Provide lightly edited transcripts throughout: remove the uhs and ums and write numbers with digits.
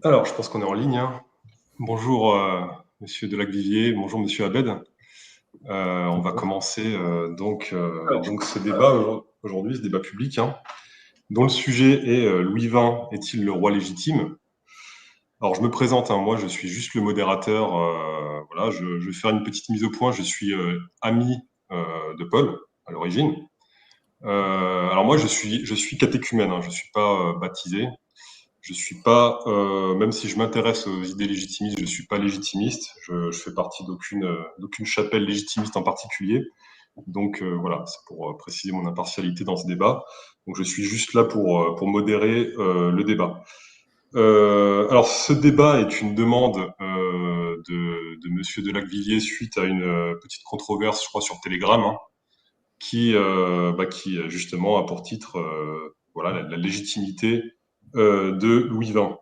Alors, je pense qu'on est en ligne, hein. Bonjour, monsieur Delacvivier, bonjour monsieur Abed. On va commencer donc ce débat aujourd'hui, ce débat public, hein, dont le sujet est Louis XX est-il le roi légitime? Alors, je me présente, hein, moi je suis juste le modérateur. Voilà, je vais faire une petite mise au point. Je suis ami de Paul à l'origine. Alors moi je suis catéchumène, hein, je suis pas baptisé. Je suis pas, même si je m'intéresse aux idées légitimistes, je suis pas légitimiste. Je fais partie d'aucune chapelle légitimiste en particulier. Donc voilà, c'est pour préciser mon impartialité dans ce débat. Donc je suis juste là pour modérer le débat. Alors ce débat est une demande de Monsieur Delacvivier suite à une petite controverse, je crois, sur Telegram, hein, qui justement a pour titre voilà la légitimité de Louis XX.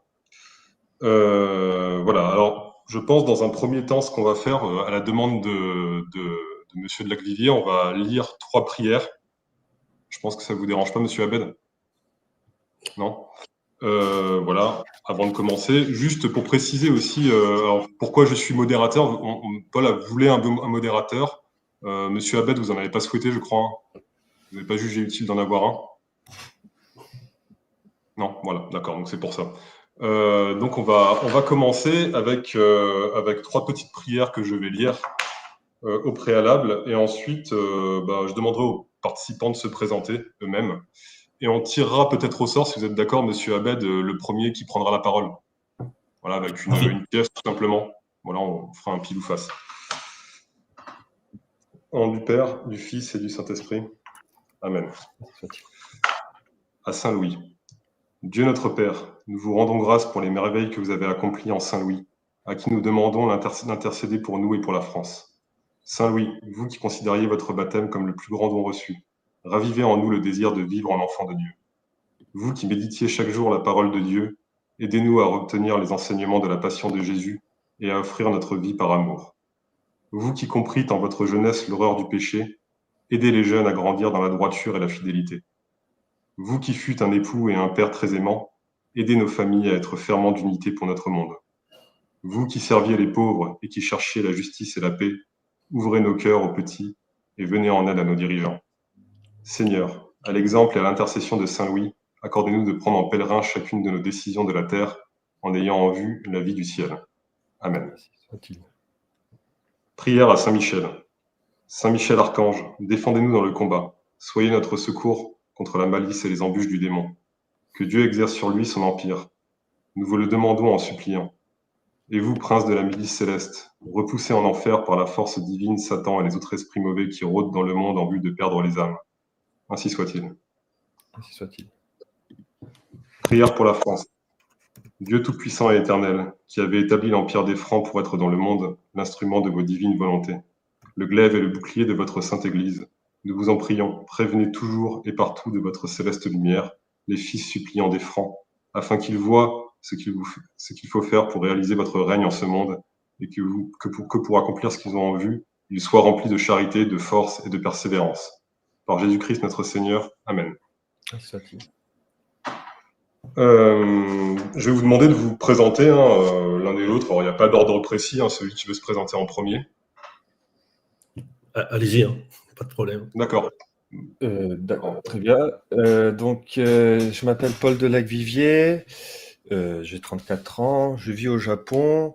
Voilà. Alors, je pense dans un premier temps, ce qu'on va faire, à la demande de Monsieur de Lacvivier, on va lire 3 prières. Je pense que ça vous dérange pas, Monsieur Abed? Non? Voilà. Avant de commencer, juste pour préciser aussi, alors pourquoi je suis modérateur. Paul voulait un modérateur. Monsieur Abed, vous en avez pas souhaité, je crois, hein. Vous n'avez pas jugé utile d'en avoir un? Non, voilà, d'accord, donc c'est pour ça. Donc on va commencer avec 3 petites prières que je vais lire au préalable, et ensuite je demanderai aux participants de se présenter eux-mêmes, et on tirera peut-être au sort, si vous êtes d'accord, Monsieur Abed, le premier qui prendra la parole. Voilà, avec une pièce tout simplement. Voilà, on fera un pile ou face. Au nom du Père, du Fils et du Saint-Esprit. Amen. À Saint Louis. Dieu notre Père, nous vous rendons grâce pour les merveilles que vous avez accomplies en Saint Louis, à qui nous demandons d'intercéder pour nous et pour la France. Saint Louis, vous qui considériez votre baptême comme le plus grand don reçu, ravivez en nous le désir de vivre en enfant de Dieu. Vous qui méditiez chaque jour la parole de Dieu, aidez-nous à retenir les enseignements de la passion de Jésus et à offrir notre vie par amour. Vous qui comprîtes en votre jeunesse l'horreur du péché, aidez les jeunes à grandir dans la droiture et la fidélité. Vous qui fûtes un époux et un père très aimant, aidez nos familles à être fermement d'unité pour notre monde. Vous qui serviez les pauvres et qui cherchiez la justice et la paix, ouvrez nos cœurs aux petits et venez en aide à nos dirigeants. Seigneur, à l'exemple et à l'intercession de Saint Louis, accordez-nous de prendre en pèlerin chacune de nos décisions de la terre en ayant en vue la vie du ciel. Amen. Prière à Saint Michel. Saint Michel Archange, défendez-nous dans le combat. Soyez notre secours contre la malice et les embûches du démon. Que Dieu exerce sur lui son empire. Nous vous le demandons en suppliant. Et vous, prince de la milice céleste, repoussez en enfer par la force divine Satan et les autres esprits mauvais qui rôdent dans le monde en vue de perdre les âmes. Ainsi soit-il. Ainsi soit-il. Prière pour la France. Dieu tout-puissant et éternel, qui avez établi l'empire des Francs pour être dans le monde l'instrument de vos divines volontés, le glaive et le bouclier de votre sainte Église, nous vous en prions, prévenez toujours et partout de votre céleste lumière les fils suppliants des Francs, afin qu'ils voient ce qu'il faut faire pour réaliser votre règne en ce monde, et que pour accomplir ce qu'ils ont en vue, ils soient remplis de charité, de force et de persévérance. Par Jésus-Christ notre Seigneur. Amen. Ainsi soit-il. Je vais vous demander de vous présenter, hein, l'un et l'autre. Alors, il n'y a pas d'ordre précis, hein, celui qui veut se présenter en premier. Allez-y, hein, pas de problème. D'accord. Très bien. Je m'appelle Paul Delacvivier, j'ai 34 ans, je vis au Japon,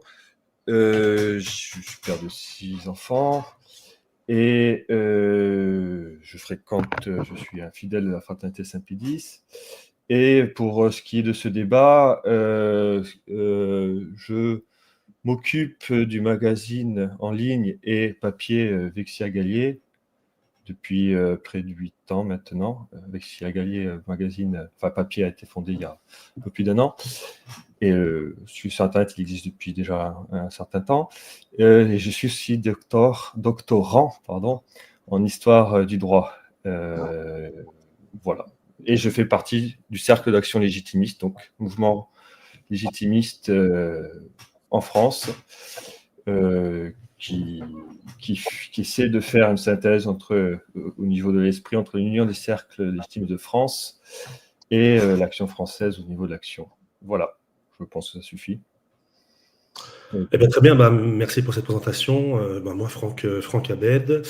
je suis père de 6 enfants et je suis un fidèle de la fraternité Saint-Pédis. Et pour ce qui est de ce débat, je m'occupe du magazine en ligne et papier Vexia Gallier depuis près de 8 ans maintenant. Vexia Gallier magazine, papier a été fondé il y a un peu plus d'1 an. Et sur Internet, il existe depuis déjà un certain temps. Et je suis aussi doctorant en histoire du droit. Voilà. Et je fais partie du Cercle d'Action Légitimiste, donc mouvement légitimiste en France, qui essaie de faire une synthèse au niveau de l'esprit entre l'Union des cercles légitimes de France et l'action française au niveau de l'action. Voilà, je pense que ça suffit. Eh bien, très bien, merci pour cette présentation. Moi, Franck Abed,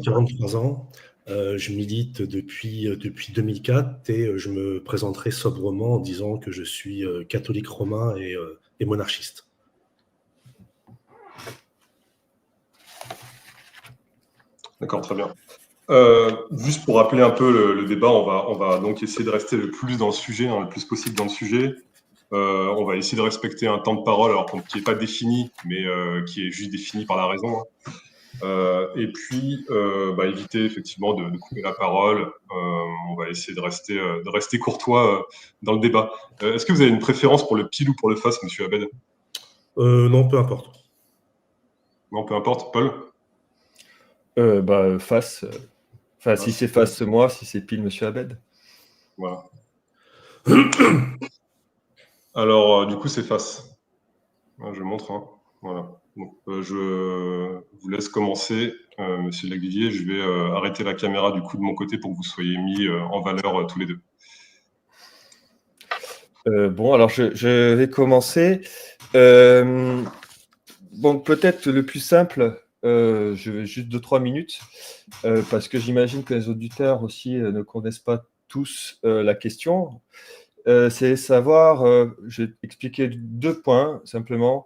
43 ans. Je milite depuis 2004 et je me présenterai sobrement en disant que je suis catholique romain et monarchiste. D'accord, très bien. Juste pour rappeler un peu le débat, on va donc essayer de rester le plus dans le sujet, le plus possible dans le sujet. On va essayer de respecter un temps de parole alors qui n'est pas défini, mais qui est juste défini par la raison. Et puis, éviter effectivement de couper la parole. On va essayer de rester courtois dans le débat. Est-ce que vous avez une préférence pour le pile ou pour le face, monsieur Abed? Non, peu importe. Non, peu importe. Paul? Face. Enfin, si c'est face, moi, si c'est pile, monsieur Abed. Voilà. Alors, du coup, c'est face. Je montre. Voilà. Donc, je vous laisse commencer, monsieur Laglivier. Je vais arrêter la caméra du coup de mon côté pour que vous soyez mis en valeur tous les deux. Alors je vais commencer. Peut-être le plus simple, je vais juste 2-3 minutes, parce que j'imagine que les auditeurs aussi ne connaissent pas tous la question. C'est savoir, je vais expliquer 2 points simplement.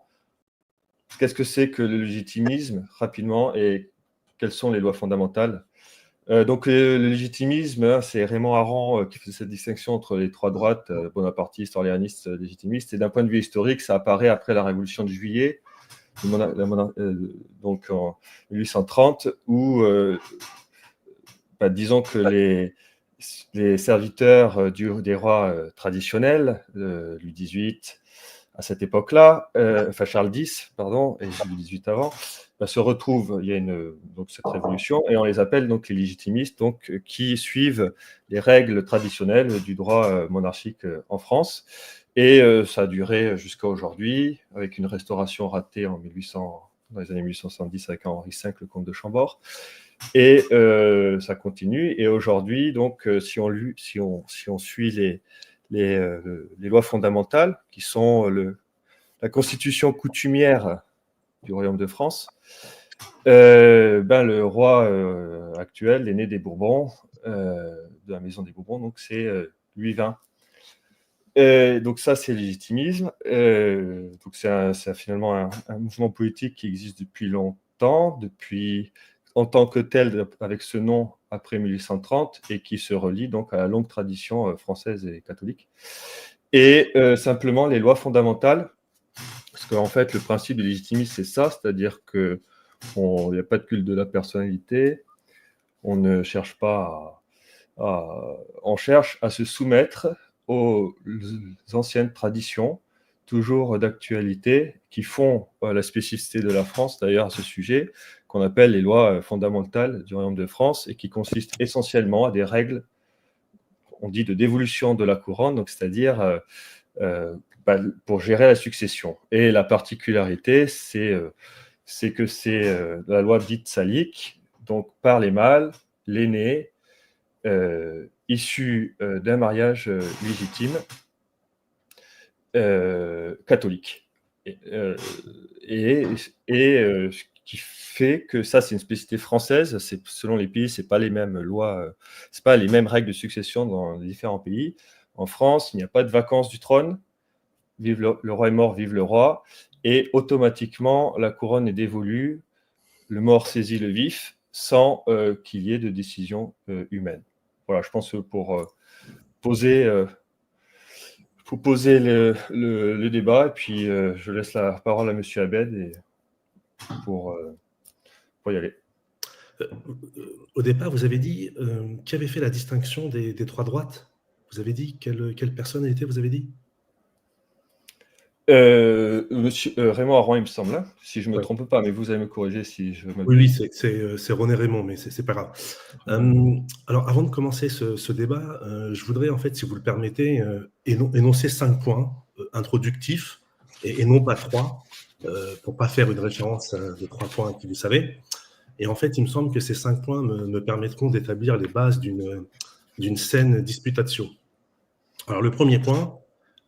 Qu'est-ce que c'est que le légitimisme, rapidement, et quelles sont les lois fondamentales? Donc le légitimisme, c'est Raymond Aron qui fait cette distinction entre les 3 droites, bonapartiste, orléaniste, légitimiste. Et d'un point de vue historique, ça apparaît après la Révolution de Juillet, donc en 1830, où disons que les serviteurs des rois traditionnels, Louis XVIII, à cette époque-là, Charles X, pardon, et Louis XVIII avant, se retrouvent, il y a donc cette révolution, et on les appelle donc les légitimistes, donc, qui suivent les règles traditionnelles du droit monarchique en France. Et ça a duré jusqu'à aujourd'hui, avec une restauration ratée dans les années 1870 avec Henri V, le comte de Chambord. Et ça continue. Et aujourd'hui, donc, si on suit les lois fondamentales, qui sont la constitution coutumière du Royaume de France, le roi actuel, l'aîné des Bourbons, de la maison des Bourbons, donc c'est Louis XX. Donc ça, c'est le légitimisme. Donc c'est finalement un mouvement politique qui existe depuis longtemps, en tant que tel, avec ce nom après 1830, et qui se relie donc à la longue tradition française et catholique. Et simplement, les lois fondamentales, parce qu'en fait, le principe du légitimisme, c'est ça, c'est-à-dire qu'il n'y a pas de culte de la personnalité, on ne cherche pas on cherche à se soumettre aux anciennes traditions, toujours d'actualité, qui font la spécificité de la France, d'ailleurs, à ce sujet, qu'on appelle les lois fondamentales du Royaume de France, et qui consistent essentiellement à des règles, on dit, de dévolution de la couronne, donc c'est-à-dire pour gérer la succession. Et la particularité, c'est que c'est la loi dite salique, donc par les mâles, l'aîné, issu d'un mariage légitime catholique. Ce qui fait que ça, c'est une spécificité française. Selon les pays, c'est pas les mêmes lois, c'est pas les mêmes règles de succession dans les différents pays. En France, il n'y a pas de vacances du trône. Vive le roi est mort, vive le roi. Et automatiquement, la couronne est dévolue, le mort saisit le vif, sans qu'il y ait de décision humaine. Voilà, je pense que pour poser le débat, et puis je laisse la parole à monsieur Abed pour y aller. Au départ, vous avez dit qui avait fait la distinction des 3 droites? Vous avez dit quelle personne était, vous avez dit? Monsieur Raymond Aron, il me semble, hein, si je ne me trompe pas, mais vous allez me corriger si je me... Oui, c'est René Raymond, mais c'est pas grave. Alors, avant de commencer ce débat, je voudrais, en fait, si vous le permettez, énoncer 5 points introductifs, et non pas 3, pour pas faire une référence de 3 points qui vous savez. Et en fait, il me semble que ces 5 points me permettront d'établir les bases d'une saine disputatio. Alors, le premier point,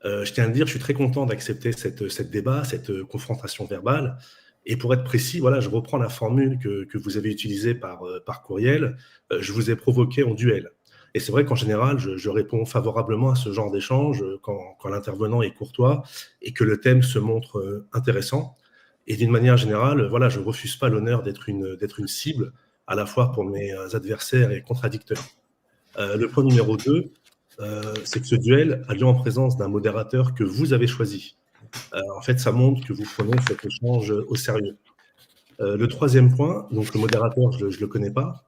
Je tiens à le dire, je suis très content d'accepter cette débat, cette confrontation verbale. Et pour être précis, voilà, je reprends la formule que vous avez utilisée par courriel. Je vous ai provoqué en duel. Et c'est vrai qu'en général, je réponds favorablement à ce genre d'échange quand l'intervenant est courtois et que le thème se montre intéressant. Et d'une manière générale, voilà, je ne refuse pas l'honneur d'être une cible, à la fois pour mes adversaires et contradicteurs. Le point numéro 2, c'est que ce duel a lieu en présence d'un modérateur que vous avez choisi. En fait, ça montre que vous prenez cet échange au sérieux. Le troisième point, donc le modérateur, je ne le connais pas,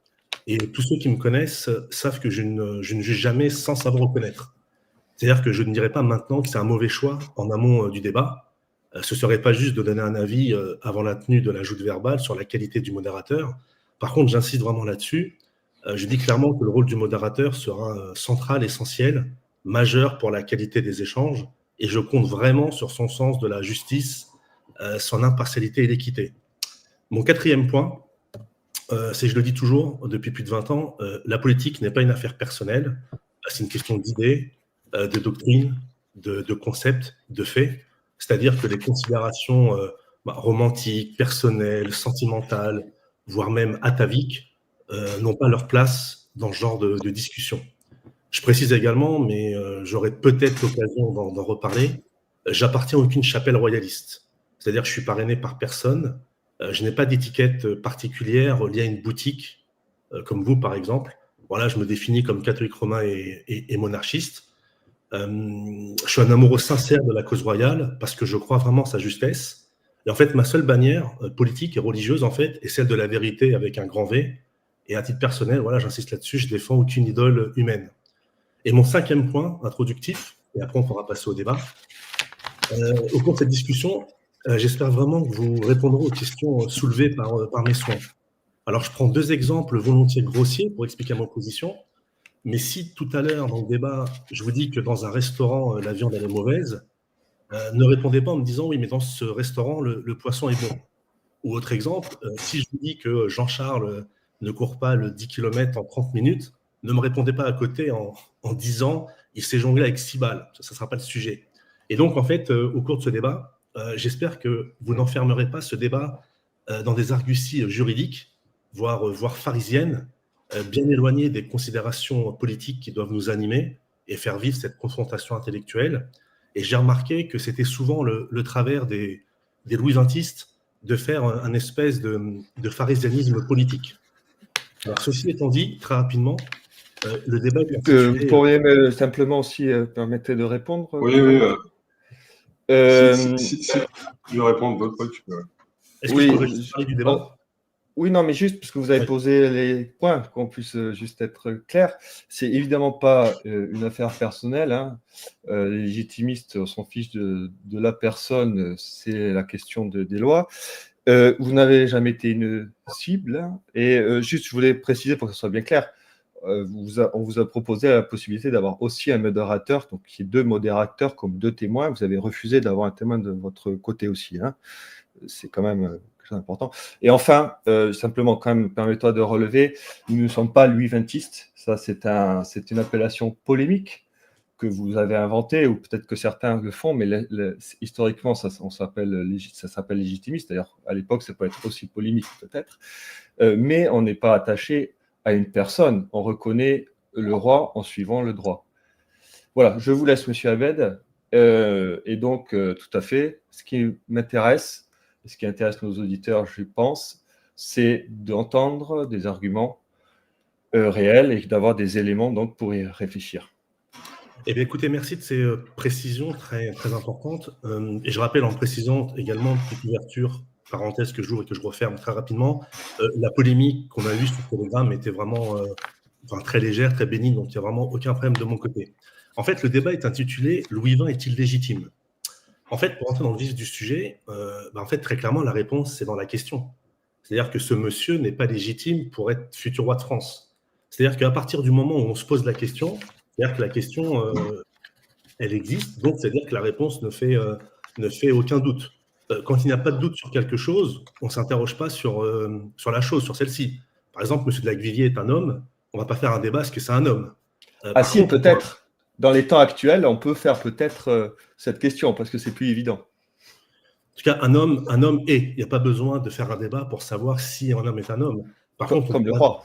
et tous ceux qui me connaissent savent que je ne juge jamais sans savoir reconnaître. C'est-à-dire que je ne dirais pas maintenant que c'est un mauvais choix en amont du débat. Ce ne serait pas juste de donner un avis avant la tenue de la joute verbale sur la qualité du modérateur. Par contre, j'insiste vraiment là-dessus. Je dis clairement que le rôle du modérateur sera central, essentiel, majeur pour la qualité des échanges, et je compte vraiment sur son sens de la justice, son impartialité et l'équité. Mon quatrième point, c'est, je le dis toujours depuis plus de 20 ans, la politique n'est pas une affaire personnelle, c'est une question d'idées, de doctrine, de concepts, de faits. C'est-à-dire que les considérations romantiques, personnelles, sentimentales, voire même ataviques, n'ont pas leur place dans ce genre de discussion. Je précise également, mais j'aurai peut-être l'occasion d'en reparler, j'appartiens à aucune chapelle royaliste. C'est-à-dire que je suis parrainé par personne, je n'ai pas d'étiquette particulière liée à une boutique, comme vous par exemple. Voilà, je me définis comme catholique romain et monarchiste. Je suis un amoureux sincère de la cause royale parce que je crois vraiment en sa justesse. Et en fait, ma seule bannière politique et religieuse, en fait, est celle de la vérité avec un grand V. Et à titre personnel, voilà, j'insiste là-dessus, je défends aucune idole humaine. Et mon cinquième point introductif, et après on pourra passer au débat, au cours de cette discussion, j'espère vraiment que vous répondrez aux questions soulevées par mes soins. Alors, je prends 2 exemples volontiers grossiers pour expliquer mon position. Mais si tout à l'heure, dans le débat, je vous dis que dans un restaurant, la viande elle est mauvaise, ne répondez pas en me disant « oui, mais dans ce restaurant, le poisson est bon ». Ou autre exemple, si je vous dis que Jean-Charles ne court pas le 10 km en 30 minutes, ne me répondez pas à côté en disant « il s'est jonglé avec 6 balles ». Ça ne sera pas le sujet. Et donc, en fait, au cours de ce débat, j'espère que vous n'enfermerez pas ce débat dans des arguties juridiques, voire pharisiennes, bien éloignées des considérations politiques qui doivent nous animer et faire vivre cette confrontation intellectuelle. Et j'ai remarqué que c'était souvent le travers des louis-vintistes de faire un espèce de pharisianisme politique. Alors, ceci étant dit, très rapidement, le débat est intitulé... Vous pourriez simplement aussi permettre de répondre? Oui, oui. Si tu veux répondre, d'autres fois, tu peux. Est-ce que je peux juste parler du débat? Oui, non, mais juste parce que vous avez posé les points, qu'on puisse juste être clair. C'est évidemment pas une affaire personnelle. Hein. Les légitimistes s'en fichent de la personne, c'est la question des lois. Vous n'avez jamais été une cible. Hein, et juste, je voulais préciser pour que ce soit bien clair, on vous a proposé la possibilité d'avoir aussi un modérateur, donc qui est 2 modérateurs comme 2 témoins. Vous avez refusé d'avoir un témoin de votre côté aussi. Hein. C'est quand même important. Et enfin, simplement, quand même, permettez-moi de relever, nous ne sommes pas louis-vintistes. Ça, c'est une appellation polémique que vous avez inventée, ou peut-être que certains le font, mais historiquement, ça s'appelle légitimiste. D'ailleurs, à l'époque, ça peut être aussi polémique, peut-être. Mais on n'est pas attaché à une personne. On reconnaît le roi en suivant le droit. Voilà, je vous laisse, Monsieur Abed. Et donc, tout à fait, ce qui m'intéresse, ce qui intéresse nos auditeurs, je pense, c'est d'entendre des arguments réels et d'avoir des éléments donc, pour y réfléchir. Eh bien, écoutez, merci de ces précisions très, très importantes. Et je rappelle en précisant également, petite ouverture, parenthèse que j'ouvre et que je referme très rapidement, la polémique qu'on a eue sur Telegram était vraiment très légère, très bénigne, donc il n'y a vraiment aucun problème de mon côté. En fait, le débat est intitulé « Louis XX est-il légitime ?» En fait, pour entrer dans le vif du sujet, en fait, très clairement, la réponse, c'est dans la question. C'est-à-dire que ce monsieur n'est pas légitime pour être futur roi de France. C'est-à-dire qu'à partir du moment où on se pose la question, c'est-à-dire que la question, elle existe, donc c'est-à-dire que la réponse ne fait aucun doute. Quand il n'y a pas de doute sur quelque chose, on ne s'interroge pas sur la chose, sur celle-ci. Par exemple, M. de la Gvilliers est un homme, on ne va pas faire un débat, est-ce que c'est un homme si, peut-être. dans les temps actuels, on peut faire peut-être cette question, parce que c'est plus évident. En tout cas, un homme est. Il n'y a pas besoin de faire un débat pour savoir si un homme est un homme. Comme le roi.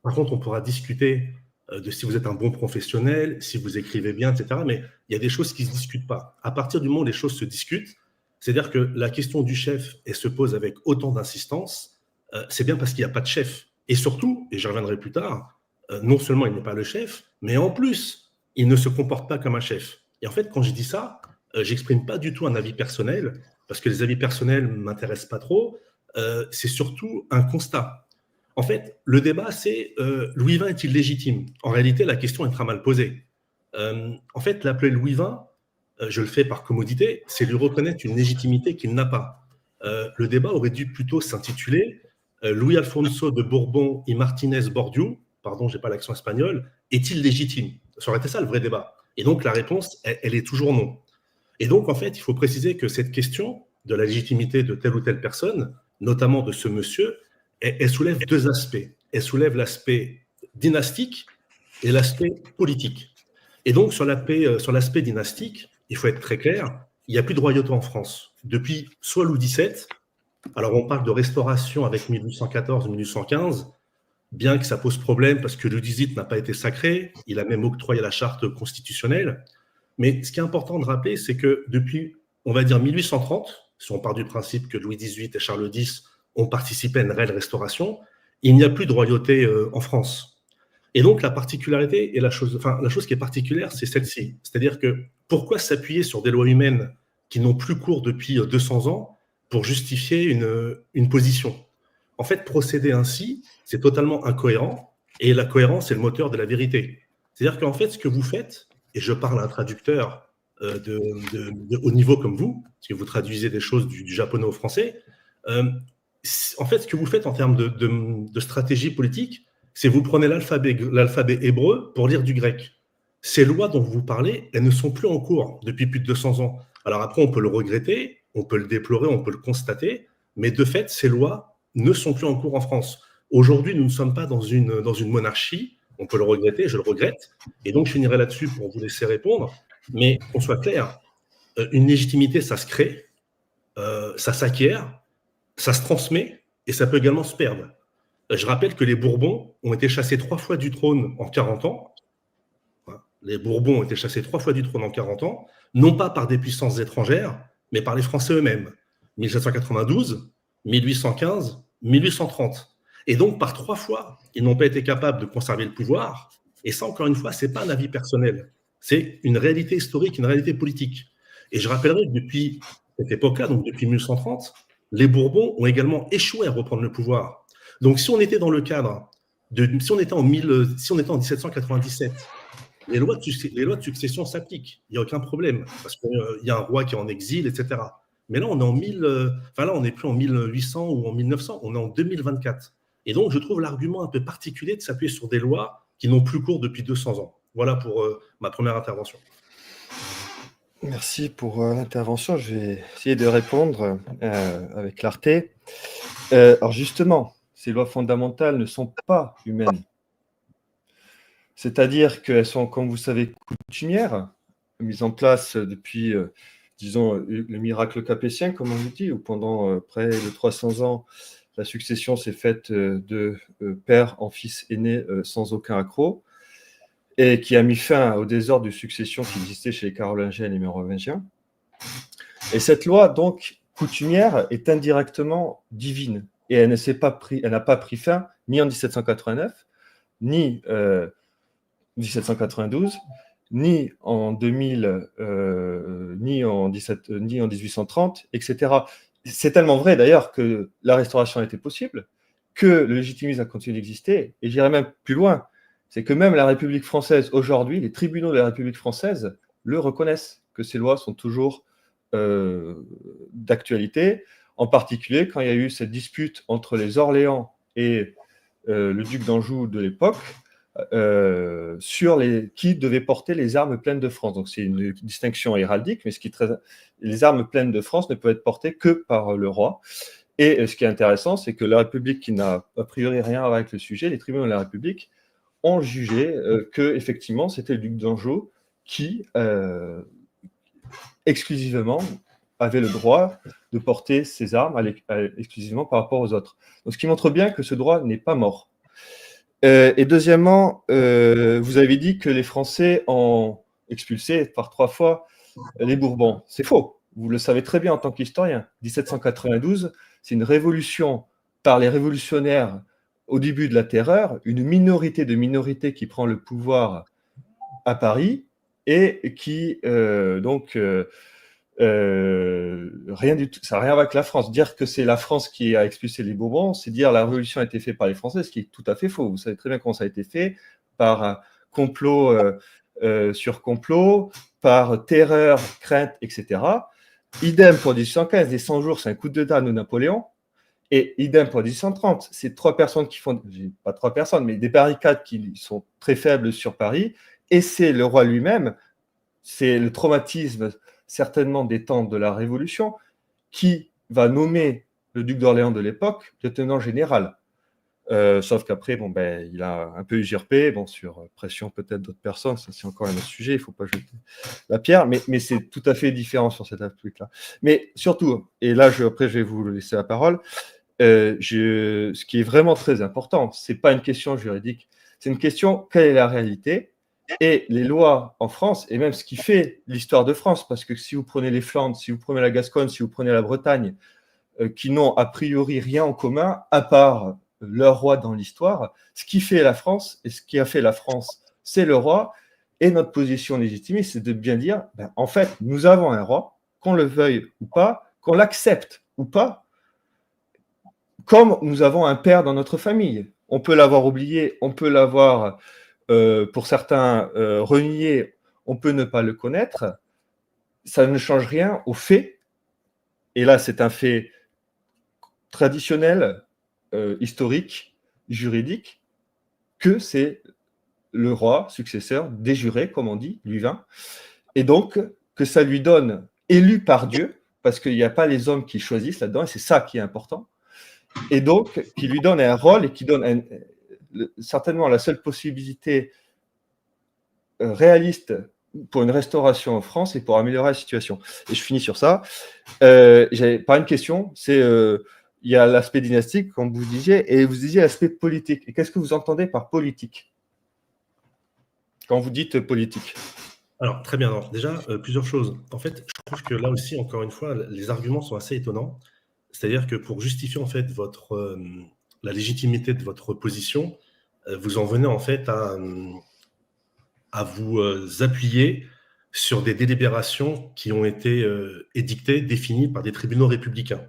Par contre, on pourra discuter de si vous êtes un bon professionnel, si vous écrivez bien, etc. Mais il y a des choses qui ne se discutent pas. À partir du moment où les choses se discutent, c'est-à-dire que la question du chef, elle se pose avec autant d'insistance, c'est bien parce qu'il n'y a pas de chef. Et surtout, et j'y reviendrai plus tard, non seulement il n'est pas le chef, mais en plus, il ne se comporte pas comme un chef. Et en fait, quand je dis ça, j'exprime pas du tout un avis personnel, parce que les avis personnels ne m'intéressent pas trop. C'est surtout un constat. En fait, le débat, c'est Louis XX est-il légitime? En réalité, la question est très mal posée. En fait, l'appeler Louis XX, je le fais par commodité, c'est lui reconnaître une légitimité qu'il n'a pas. Le débat aurait dû plutôt s'intituler Louis Alfonso de Bourbon y Martinez Bordiú, pardon, j'ai pas l'accent espagnol, est-il légitime? Ça aurait été ça le vrai débat. Et donc la réponse, elle est toujours non. Et donc en fait, il faut préciser que cette question de la légitimité de telle ou telle personne, notamment de ce monsieur, elle soulève deux aspects. Elle soulève l'aspect dynastique et l'aspect politique. Et donc, sur l'aspect dynastique, il faut être très clair, il n'y a plus de royauté en France. Depuis soit Louis XVII, alors on parle de restauration avec 1814-1815, bien que ça pose problème parce que Louis XVIII n'a pas été sacré, il a même octroyé la charte constitutionnelle. Mais ce qui est important de rappeler, c'est que depuis, on va dire 1830, si on part du principe que Louis XVIII et Charles X ont participé à une réelle restauration, il n'y a plus de royauté en France. Et donc, la particularité et la chose qui est particulière, c'est celle-ci. C'est-à-dire que pourquoi s'appuyer sur des lois humaines qui n'ont plus cours depuis 200 ans pour justifier une position? En fait, procéder ainsi, c'est totalement incohérent, et la cohérence est le moteur de la vérité. C'est-à-dire qu'en fait, ce que vous faites, et je parle à un traducteur de haut niveau comme vous, parce que vous traduisez des choses du japonais au français, en fait, ce que vous faites en termes de stratégie politique, c'est vous prenez l'alphabet hébreu pour lire du grec. Ces lois dont vous parlez, elles ne sont plus en cours depuis plus de 200 ans. Alors après, on peut le regretter, on peut le déplorer, on peut le constater, mais de fait, ces lois ne sont plus en cours en France. Aujourd'hui, nous ne sommes pas dans une monarchie, on peut le regretter, je le regrette, et donc je finirai là-dessus pour vous laisser répondre, mais qu'on soit clair, une légitimité, ça se crée, ça s'acquiert, ça se transmet, et ça peut également se perdre. Je rappelle que les Bourbons ont été chassés 3 fois du trône en 40 ans. Les Bourbons ont été chassés 3 fois du trône en 40 ans, non pas par des puissances étrangères, mais par les Français eux-mêmes. 1792, 1815, 1830. Et donc, par 3 fois, ils n'ont pas été capables de conserver le pouvoir. Et ça, encore une fois, ce n'est pas un avis personnel. C'est une réalité historique, une réalité politique. Et je rappellerai que depuis cette époque-là, donc depuis 1830, les Bourbons ont également échoué à reprendre le pouvoir. Donc, si on était dans le cadre si on était en 1797, les lois de succession s'appliquent. Il n'y a aucun problème parce qu'il y a un roi qui est en exil, etc. Mais là, on est là, on n'est plus en 1800 ou en 1900, on est en 2024. Et donc, je trouve l'argument un peu particulier de s'appuyer sur des lois qui n'ont plus cours depuis 200 ans. Voilà pour ma première intervention. Merci pour l'intervention. Je vais essayer de répondre avec clarté. Alors justement, ces lois fondamentales ne sont pas humaines. C'est-à-dire qu'elles sont, comme vous savez, coutumières, mises en place depuis, disons, le miracle capétien, comme on nous dit, où pendant près de 300 ans, la succession s'est faite de père en fils aîné sans aucun accroc, et qui a mis fin au désordre de succession qui existait chez les Carolingiens et les Mérovingiens. Et cette loi, donc, coutumière, est indirectement divine. Et elle n'a pas pris fin ni en 1789, ni 1792, ni en 2000, ni en 1830, etc. C'est tellement vrai d'ailleurs que la restauration a été possible, que le légitimisme a continué d'exister, et j'irai même plus loin, c'est que même la République française aujourd'hui, les tribunaux de la République française le reconnaissent, que ces lois sont toujours d'actualité, en particulier quand il y a eu cette dispute entre les Orléans et le duc d'Anjou de l'époque, sur qui devait porter les armes pleines de France. Donc c'est une distinction héraldique, mais les armes pleines de France ne peuvent être portées que par le roi. Et ce qui est intéressant, c'est que la République, qui n'a a priori rien à voir avec le sujet, les tribunaux de la République ont jugé que effectivement c'était le duc d'Anjou qui exclusivement avait le droit de porter ses armes exclusivement par rapport aux autres. Donc, ce qui montre bien que ce droit n'est pas mort. Et deuxièmement, vous avez dit que les Français ont expulsé par 3 fois les Bourbons. C'est faux. Vous le savez très bien en tant qu'historien. 1792, c'est une révolution par les révolutionnaires au début de la Terreur, une minorité de minorités qui prend le pouvoir à Paris et qui, rien du tout, ça n'a rien avec la France. Dire que c'est la France qui a expulsé les Bourbons, c'est dire la révolution a été faite par les Français, ce qui est tout à fait faux. Vous savez très bien comment ça a été fait, par un complot sur complot, par terreur, crainte, etc. Idem pour 1815, les 100 jours, c'est un coup d'État de Napoléon. Et idem pour 1830, c'est 3 personnes qui font, pas 3 personnes, mais des barricades qui sont très faibles sur Paris, et c'est le roi lui-même, c'est le traumatisme certainement des temps de la Révolution, qui va nommer le duc d'Orléans de l'époque lieutenant général. Sauf qu'après, il a un peu usurpé, sur pression peut-être d'autres personnes, ça c'est encore un autre sujet, il ne faut pas jeter la pierre, mais c'est tout à fait différent sur cet aspect-là. Mais surtout, et là après je vais vous laisser la parole, ce qui est vraiment très important, ce n'est pas une question juridique, c'est une question, quelle est la réalité? Et les lois en France, et même ce qui fait l'histoire de France, parce que si vous prenez les Flandres, si vous prenez la Gascogne, si vous prenez la Bretagne, qui n'ont a priori rien en commun, à part leur roi dans l'histoire, ce qui fait la France, et ce qui a fait la France, c'est le roi, et notre position légitimiste, c'est de bien dire, en fait, nous avons un roi, qu'on le veuille ou pas, qu'on l'accepte ou pas, comme nous avons un père dans notre famille. On peut l'avoir oublié, on peut l'avoir... pour certains renier, on peut ne pas le connaître, ça ne change rien au fait, et là c'est un fait traditionnel, historique, juridique, que c'est le roi successeur des jurés, comme on dit, Louis-20, et donc que ça lui donne, élu par Dieu, parce qu'il n'y a pas les hommes qui choisissent là-dedans, et c'est ça qui est important, et donc qui lui donne un rôle et qui donne certainement la seule possibilité réaliste pour une restauration en France et pour améliorer la situation. Et je finis sur ça. J'avais pas une question, c'est il y a l'aspect dynastique, comme vous disiez, et vous disiez l'aspect politique. Et qu'est-ce que vous entendez par politique quand vous dites politique? Alors, très bien. Alors, déjà, plusieurs choses. En fait, je trouve que là aussi, encore une fois, les arguments sont assez étonnants. C'est-à-dire que pour justifier en fait la légitimité de votre position, vous en venez en fait à vous appuyer sur des délibérations qui ont été édictées, définies par des tribunaux républicains.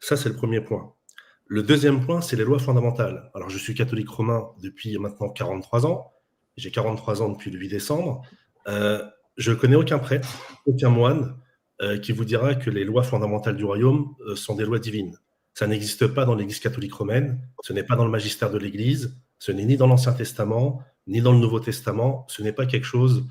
Ça, c'est le premier point. Le deuxième point, c'est les lois fondamentales. Alors, je suis catholique romain depuis maintenant 43 ans. J'ai 43 ans depuis le 8 décembre. Je ne connais aucun prêtre, aucun moine qui vous dira que les lois fondamentales du royaume sont des lois divines. Ça n'existe pas dans l'Église catholique romaine, ce n'est pas dans le magistère de l'Église, ce n'est ni dans l'Ancien Testament, ni dans le Nouveau Testament, ce n'est pas quelque chose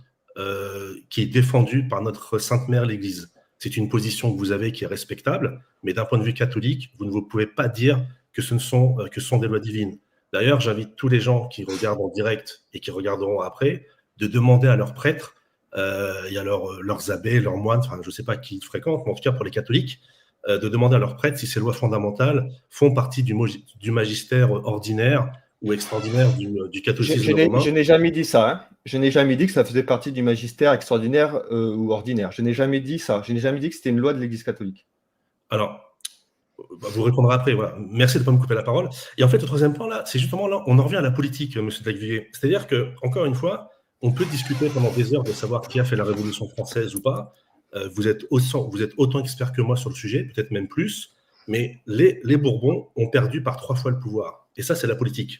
qui est défendu par notre Sainte Mère, l'Église. C'est une position que vous avez qui est respectable, mais d'un point de vue catholique, vous ne pouvez pas dire que ce sont des lois divines. D'ailleurs, j'invite tous les gens qui regardent en direct et qui regarderont après de demander à leurs prêtres et à leurs abbés, leurs moines, enfin, je ne sais pas qui ils fréquentent, mais en tout cas pour les catholiques, de demander à leurs prêtres si ces lois fondamentales font partie du magistère ordinaire ou extraordinaire du catholicisme romain. Je n'ai jamais dit ça. Hein. Je n'ai jamais dit que ça faisait partie du magistère extraordinaire ou ordinaire. Je n'ai jamais dit ça. Je n'ai jamais dit que c'était une loi de l'Église catholique. Alors, vous répondrez après. Voilà. Merci de ne pas me couper la parole. Et en fait, le troisième point, là, c'est justement là, on en revient à la politique, M. Dagvier. C'est-à-dire que, encore une fois, on peut discuter pendant des heures de savoir qui a fait la Révolution française ou pas. Vous êtes autant expert que moi sur le sujet, peut-être même plus. Mais les Bourbons ont perdu par 3 fois le pouvoir. Et ça, c'est la politique.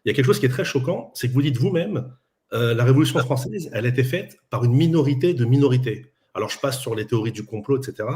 Il y a quelque chose qui est très choquant, c'est que vous dites vous-même, la Révolution française, elle a été faite par une minorité de minorités. Alors, je passe sur les théories du complot, etc.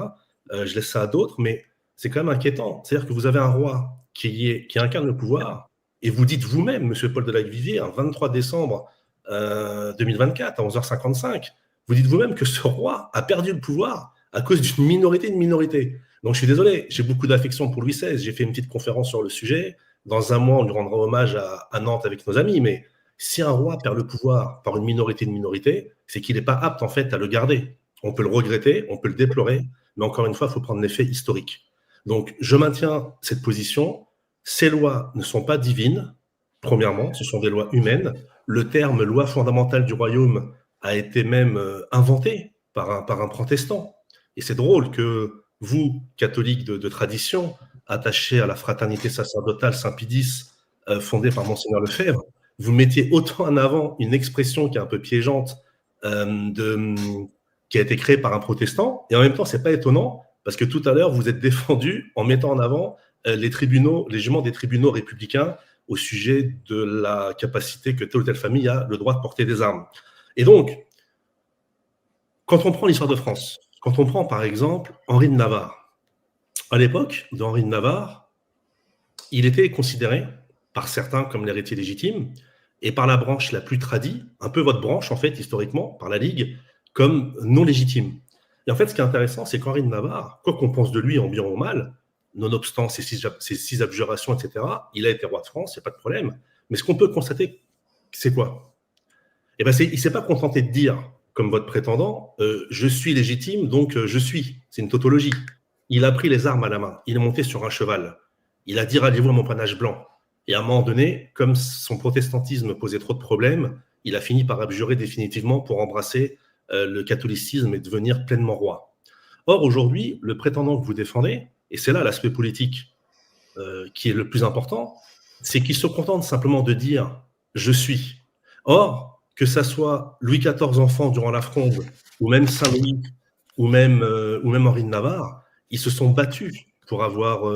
Je laisse ça à d'autres, mais c'est quand même inquiétant. C'est-à-dire que vous avez un roi qui incarne le pouvoir, et vous dites vous-même, M. Paul de Lacvivier, un 23 décembre 2024, à 11h55, vous dites vous-même que ce roi a perdu le pouvoir à cause d'une minorité de minorités. Donc, je suis désolé, j'ai beaucoup d'affection pour Louis XVI. J'ai fait une petite conférence sur le sujet. Dans un mois, on lui rendra hommage à Nantes avec nos amis, mais Si un roi perd le pouvoir par une minorité, c'est qu'il n'est pas apte en fait à le garder. On peut le regretter, on peut le déplorer, mais encore une fois, il faut prendre les faits historiques. Donc, je maintiens cette position. Ces lois ne sont pas divines, premièrement, ce sont des lois humaines. Le terme loi fondamentale du royaume a été même inventé par un protestant. Et c'est drôle que vous, catholiques de tradition, attachés à la fraternité sacerdotale Saint-Pie X, fondée par Monseigneur Lefebvre, vous mettiez autant en avant une expression qui est un peu piégeante, qui a été créée par un protestant, et en même temps, c'est pas étonnant, parce que tout à l'heure, vous êtes défendu en mettant en avant les jugements des tribunaux républicains au sujet de la capacité que telle ou telle famille a le droit de porter des armes. Et donc, quand on prend l'histoire de France, quand on prend par exemple Henri de Navarre, à l'époque d'Henri de Navarre, il était considéré par certains comme l'héritier légitime, et par la branche la plus tradie, un peu votre branche en fait historiquement, par la Ligue, comme non légitime. Et en fait, ce qui est intéressant, c'est qu'Henri de Navarre, quoi qu'on pense de lui en bien ou en mal, nonobstant ses six abjurations, etc., il a été roi de France, il n'y a pas de problème. Mais ce qu'on peut constater, c'est quoi? Eh ben, il ne s'est pas contenté de dire, comme votre prétendant, je suis légitime, donc je suis. C'est une tautologie. Il a pris les armes à la main, il est monté sur un cheval. Il a dit, ralliez-vous à mon panache blanc. Et à un moment donné, comme son protestantisme posait trop de problèmes, il a fini par abjurer définitivement pour embrasser le catholicisme et devenir pleinement roi. Or, aujourd'hui, le prétendant que vous défendez, et c'est là l'aspect politique qui est le plus important, c'est qu'il se contente simplement de dire « je suis ». Or, que ça soit Louis XIV enfant durant la Fronde, ou même Saint-Louis, ou même Henri de Navarre, ils se sont battus pour avoir...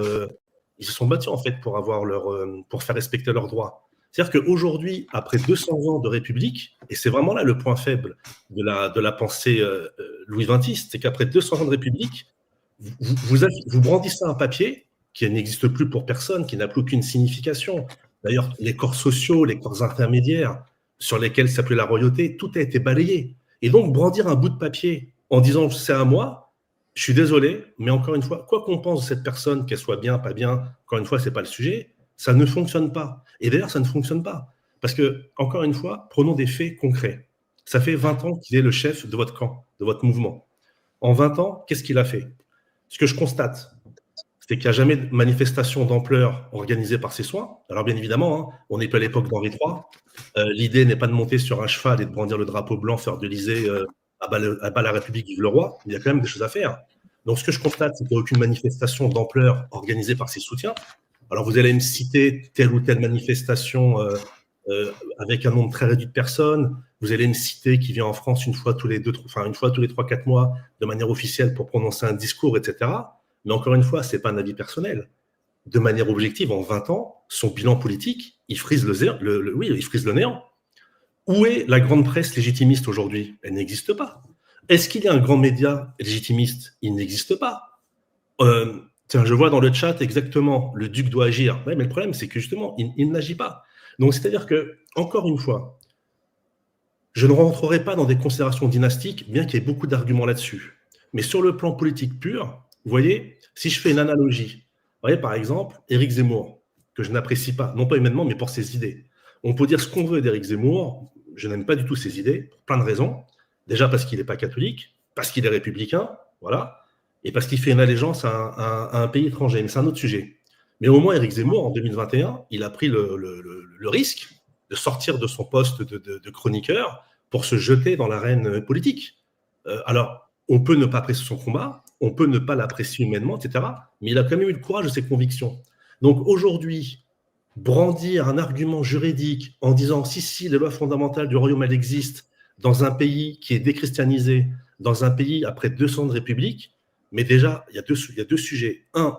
ils se sont battus en fait pour faire respecter leurs droits. C'est-à-dire qu'aujourd'hui, après 200 ans de République, et c'est vraiment là le point faible de la pensée Louis XXiste, c'est qu'après 200 ans de République, vous brandissez un papier qui n'existe plus pour personne, qui n'a plus aucune signification. D'ailleurs, les corps sociaux, les corps intermédiaires sur lesquels s'appelait la royauté, tout a été balayé. Et donc, brandir un bout de papier en disant « c'est à moi », je suis désolé, mais encore une fois, quoi qu'on pense de cette personne, qu'elle soit bien, pas bien, encore une fois, ce n'est pas le sujet, ça ne fonctionne pas. Et d'ailleurs, ça ne fonctionne pas. Parce que, encore une fois, prenons des faits concrets. Ça fait 20 ans qu'il est le chef de votre camp, de votre mouvement. En 20 ans, qu'est-ce qu'il a fait? Ce que je constate, c'est qu'il n'y a jamais de manifestation d'ampleur organisée par ses soins. Alors bien évidemment, hein, on n'est pas à l'époque d'Henri III. L'idée n'est pas de monter sur un cheval et de brandir le drapeau blanc, faire de l'Élysée à bas la République, vive le roi. Il y a quand même des choses à faire. Donc ce que je constate, c'est qu'il n'y a aucune manifestation d'ampleur organisée par ses soutiens. Alors vous allez me citer telle ou telle manifestation avec un nombre très réduit de personnes. Vous allez me citer qui vient en France une fois tous les 3-4 mois de manière officielle pour prononcer un discours, etc. Mais encore une fois, ce n'est pas un avis personnel. De manière objective, en 20 ans, son bilan politique, il frise il frise le néant. Où est la grande presse légitimiste aujourd'hui? Elle n'existe pas. Est-ce qu'il y a un grand média légitimiste? Il n'existe pas. Tiens, je vois dans le chat exactement, le duc doit agir. Ouais, mais le problème, c'est que justement, il n'agit pas. Donc, c'est-à-dire que, encore une fois, je ne rentrerai pas dans des considérations dynastiques, bien qu'il y ait beaucoup d'arguments là-dessus. Mais sur le plan politique pur, vous voyez, si je fais une analogie, vous voyez, par exemple, Éric Zemmour, que je n'apprécie pas, non pas humainement, mais pour ses idées. On peut dire ce qu'on veut d'Éric Zemmour, je n'aime pas du tout ses idées, pour plein de raisons. Déjà parce qu'il n'est pas catholique, parce qu'il est républicain, voilà, et parce qu'il fait une allégeance à un pays étranger. Mais c'est un autre sujet. Mais au moins, Éric Zemmour, en 2021, il a pris le risque de sortir de son poste de chroniqueur pour se jeter dans l'arène politique. Alors, on peut ne pas apprécier son combat, on peut ne pas l'apprécier humainement, etc. Mais il a quand même eu le courage de ses convictions. Donc aujourd'hui, brandir un argument juridique en disant si, les lois fondamentales du royaume, elles existent dans un pays qui est déchristianisé, dans un pays après 200 ans de république, mais déjà, il y a deux sujets. Un,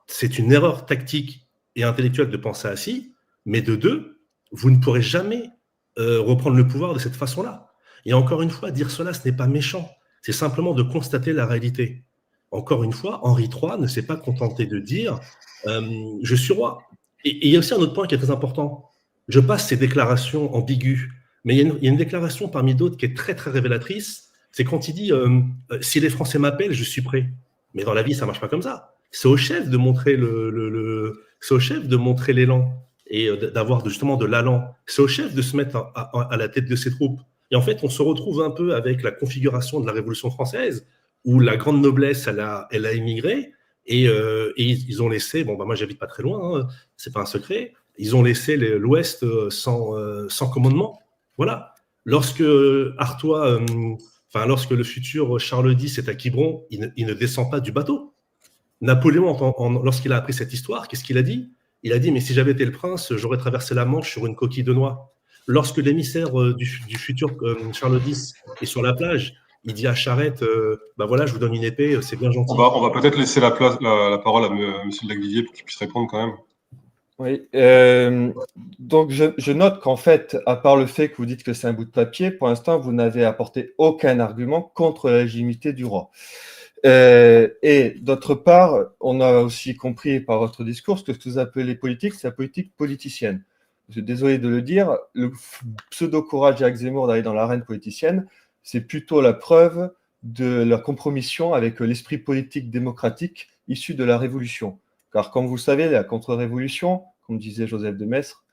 c'est une erreur tactique et intellectuelle de penser ainsi, mais de deux, vous ne pourrez jamais reprendre le pouvoir de cette façon-là. Et encore une fois, dire cela, ce n'est pas méchant. C'est simplement de constater la réalité. Encore une fois, Henri III ne s'est pas contenté de dire « je suis roi ». Et il y a aussi un autre point qui est très important. Je passe ces déclarations ambiguës, mais il y a une déclaration parmi d'autres qui est très, très révélatrice. C'est quand il dit « si les Français m'appellent, je suis prêt ». Mais dans la vie, ça ne marche pas comme ça. C'est au chef de montrer c'est au chef de montrer l'élan. et d'avoir justement de l'allant. C'est au chef de se mettre à la tête de ses troupes. Et en fait, on se retrouve un peu avec la configuration de la Révolution française, où la grande noblesse, elle a émigré, et ils ont laissé, bon, bah, moi j'habite pas très loin, hein, c'est pas un secret, ils ont laissé l'Ouest sans commandement. Voilà. Lorsque Artois, lorsque le futur Charles X est à Quiberon, il ne descend pas du bateau. Napoléon, lorsqu'il a appris cette histoire, qu'est-ce qu'il a dit? Il a dit, mais si j'avais été le prince, j'aurais traversé la Manche sur une coquille de noix. Lorsque l'émissaire du futur Charles X est sur la plage, il dit à Charette, bah voilà, je vous donne une épée, c'est bien gentil. On va peut-être laisser la parole à M. de Lacvivier pour qu'il puisse répondre quand même. Oui, donc je note qu'en fait, à part le fait que vous dites que c'est un bout de papier, pour l'instant, vous n'avez apporté aucun argument contre la légitimité du roi. Et d'autre part, on a aussi compris par votre discours que ce que vous appelez politique, c'est la politique politicienne. Je suis désolé de le dire, le pseudo-courage d'Éric Zemmour d'aller dans l'arène politicienne, c'est plutôt la preuve de la compromission avec l'esprit politique démocratique issu de la Révolution. Car comme vous le savez, la contre-révolution, comme disait Joseph de Maistre,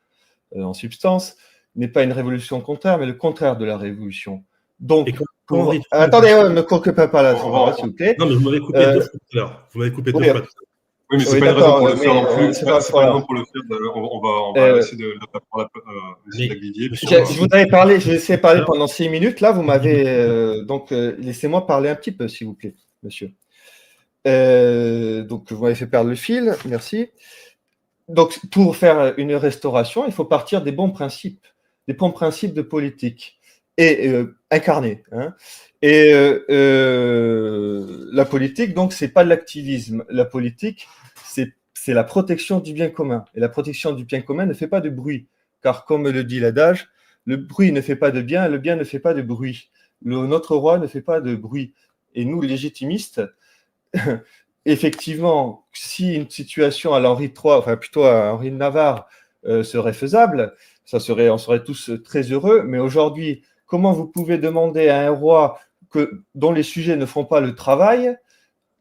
en substance, n'est pas une révolution contraire, mais le contraire de la révolution. Donc, attendez, ne me coupez pas là, s'il vous plaît. Non, mais vous m'avez coupé deux fois tout à l'heure. Vous m'avez coupé deux fois tout à l'heure. Oui, mais c'est pas une raison pour le faire non plus. C'est pas une raison pour le faire. On va essayer de prendre M. Lacvivier. Je vous avais parlé, j'ai essayé de parler pendant 6 minutes. Là, vous m'avez... donc, laissez-moi parler un petit peu, s'il vous plaît, monsieur. Donc, vous m'avez fait perdre le fil. Merci. Donc, pour faire une restauration, il faut partir des bons principes de politique et incarnés. Hein. Et la politique, donc, c'est pas de l'activisme. La politique, c'est la protection du bien commun. Et la protection du bien commun ne fait pas de bruit, car comme le dit l'adage, le bruit ne fait pas de bien, et le bien ne fait pas de bruit. Notre roi ne fait pas de bruit. Et nous, légitimistes, effectivement, si une situation à l'Henri III, enfin plutôt à Henri de Navarre, serait faisable, on serait tous très heureux. Mais aujourd'hui, comment vous pouvez demander à un roi dont les sujets ne font pas le travail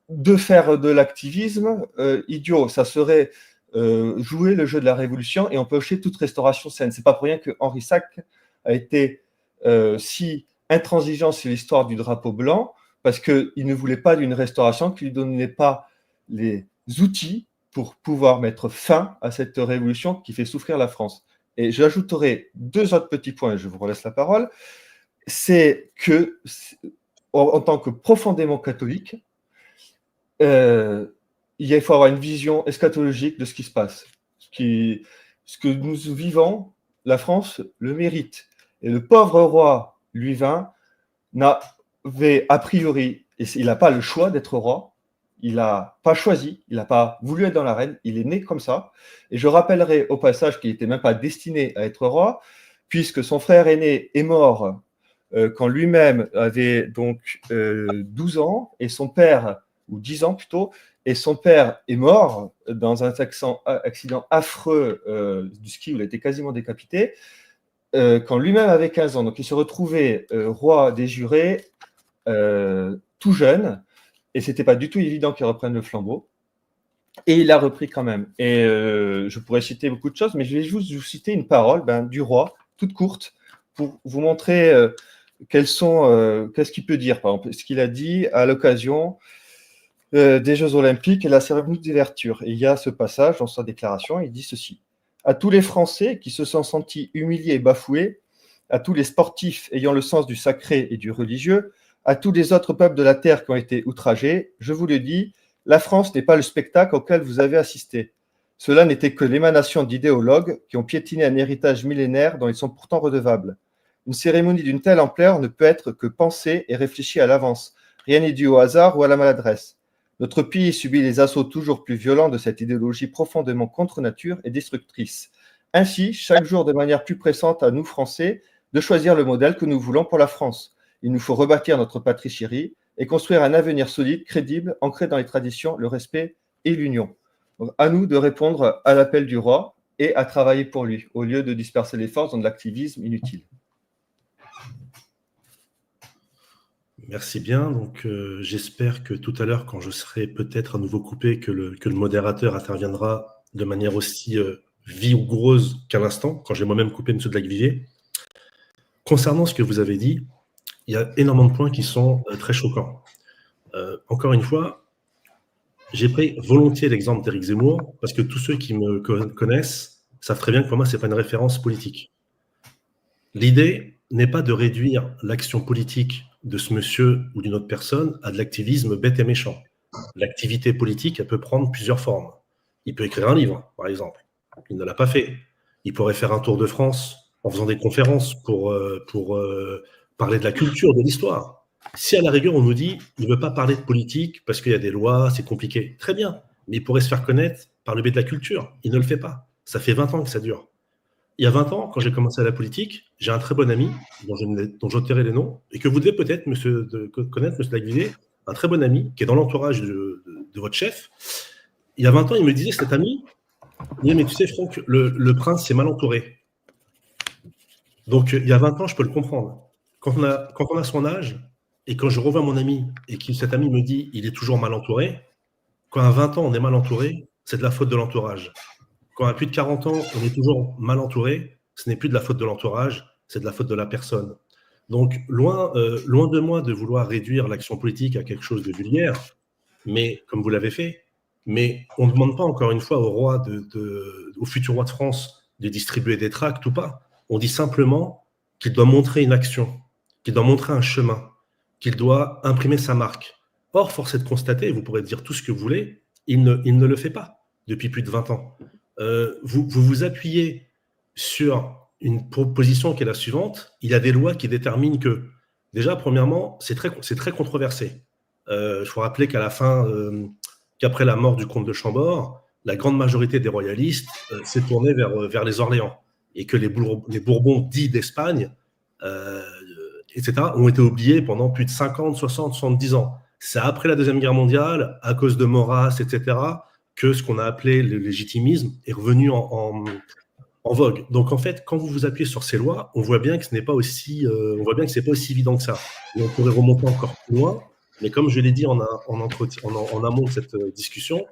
de faire de l'activisme idiot? Ça serait jouer le jeu de la Révolution et empêcher toute restauration saine. C'est pas pour rien que Henri VI a été si intransigeant sur l'histoire du drapeau blanc, parce qu'il ne voulait pas d'une restauration qui ne lui donnait pas les outils pour pouvoir mettre fin à cette révolution qui fait souffrir la France. Et j'ajouterai 2 autres petits points, et je vous relaisse la parole. C'est que, en tant que profondément catholique, il faut avoir une vision eschatologique de ce qui se passe. Ce que nous vivons, la France le mérite. Et le pauvre roi Louis XX n'avait a priori, et il n'a pas le choix d'être roi, il n'a pas choisi, il n'a pas voulu être dans l'arène, il est né comme ça. Et je rappellerai au passage qu'il n'était même pas destiné à être roi, puisque son frère aîné est mort quand lui-même avait donc 12 ans, et son père, ou 10 ans plutôt, et son père est mort dans un accident affreux du ski où il a été quasiment décapité, quand lui-même avait 15 ans. Donc il se retrouvait roi des jurés tout jeune, et c'était pas du tout évident qu'il reprenne le flambeau. Et il l'a repris quand même. Et je pourrais citer beaucoup de choses, mais je vais juste vous citer une parole du roi, toute courte, pour vous montrer qu'est-ce qu'il peut dire. Par exemple, ce qu'il a dit à l'occasion des Jeux Olympiques et la cérémonie d'ouverture. Et il y a ce passage dans sa déclaration, il dit ceci. À tous les Français qui se sont sentis humiliés et bafoués, à tous les sportifs ayant le sens du sacré et du religieux, à tous les autres peuples de la terre qui ont été outragés, je vous le dis, la France n'est pas le spectacle auquel vous avez assisté. Cela n'était que l'émanation d'idéologues qui ont piétiné un héritage millénaire dont ils sont pourtant redevables. Une cérémonie d'une telle ampleur ne peut être que pensée et réfléchie à l'avance. Rien n'est dû au hasard ou à la maladresse. Notre pays subit les assauts toujours plus violents de cette idéologie profondément contre nature et destructrice. Ainsi, chaque jour de manière plus pressante à nous, Français, de choisir le modèle que nous voulons pour la France. Il nous faut rebâtir notre patrie chérie et construire un avenir solide, crédible, ancré dans les traditions, le respect et l'union. Donc, à nous de répondre à l'appel du roi et à travailler pour lui, au lieu de disperser les forces dans de l'activisme inutile. Merci bien. Donc, j'espère que tout à l'heure, quand je serai peut-être à nouveau coupé, que le modérateur interviendra de manière aussi vigoureuse qu'à l'instant, quand j'ai moi-même coupé M. de Lacvivier. Concernant ce que vous avez dit, il y a énormément de points qui sont très choquants. Encore une fois, j'ai pris volontiers l'exemple d'Éric Zemmour, parce que tous ceux qui me connaissent savent très bien que pour moi, ce n'est pas une référence politique. L'idée n'est pas de réduire l'action politique de ce monsieur ou d'une autre personne à de l'activisme bête et méchant. L'activité politique, elle peut prendre plusieurs formes. Il peut écrire un livre, par exemple. Il ne l'a pas fait. Il pourrait faire un tour de France en faisant des conférences pour parler de la culture, de l'histoire. Si à la rigueur, on nous dit il ne veut pas parler de politique parce qu'il y a des lois, c'est compliqué, très bien. Mais il pourrait se faire connaître par le biais de la culture. Il ne le fait pas. Ça fait 20 ans que ça dure. Il y a 20 ans, quand j'ai commencé la politique, j'ai un très bon ami, dont je tairai les noms, et que vous devez peut-être connaître, M. Lacvivier, un très bon ami, qui est dans l'entourage de votre chef. Il y a 20 ans, il me disait, cet ami, il disait, mais tu sais, Franck, le prince, c'est mal entouré. Donc, il y a 20 ans, je peux le comprendre. Quand on a son âge, et quand je revois mon ami, et que cet ami me dit, il est toujours mal entouré, quand à 20 ans, on est mal entouré, c'est de la faute de l'entourage. Quand à plus de 40 ans, on est toujours mal entouré, ce n'est plus de la faute de l'entourage, c'est de la faute de la personne. Donc, loin de moi de vouloir réduire l'action politique à quelque chose de vulgaire, mais comme vous l'avez fait, mais on ne demande pas encore une fois au roi, au futur roi de France, de distribuer des tracts ou pas. On dit simplement qu'il doit montrer une action, qu'il doit montrer un chemin, qu'il doit imprimer sa marque. Or, force est de constater, vous pourrez dire tout ce que vous voulez, il ne le fait pas depuis plus de 20 ans. Vous appuyez sur une proposition qui est la suivante. Il y a des lois qui déterminent que, déjà, premièrement, c'est très controversé. Il faut rappeler qu'après la mort du comte de Chambord, la grande majorité des royalistes s'est tournée vers les Orléans et que les Bourbons dits d'Espagne, etc., ont été oubliés pendant plus de 50, 60, 70 ans. C'est après la Deuxième Guerre mondiale, à cause de Maurras, etc., que ce qu'on a appelé le légitimisme est revenu en vogue. Donc en fait, quand vous vous appuyez sur ces lois, on voit bien que ce n'est pas aussi, c'est pas aussi évident que ça. Et on pourrait remonter encore plus loin. Mais comme je l'ai dit en amont de cette discussion,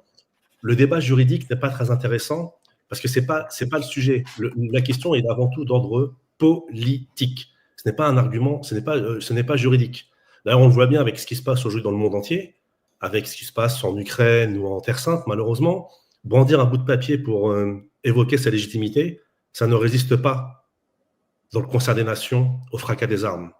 le débat juridique n'est pas très intéressant parce que c'est pas le sujet. La question est avant tout d'ordre politique. Ce n'est pas un argument, ce n'est pas juridique. D'ailleurs, on le voit bien avec ce qui se passe aujourd'hui dans le monde entier, avec ce qui se passe en Ukraine ou en Terre Sainte, malheureusement. Brandir un bout de papier pour évoquer sa légitimité, ça ne résiste pas, dans le concert des nations, au fracas des armes.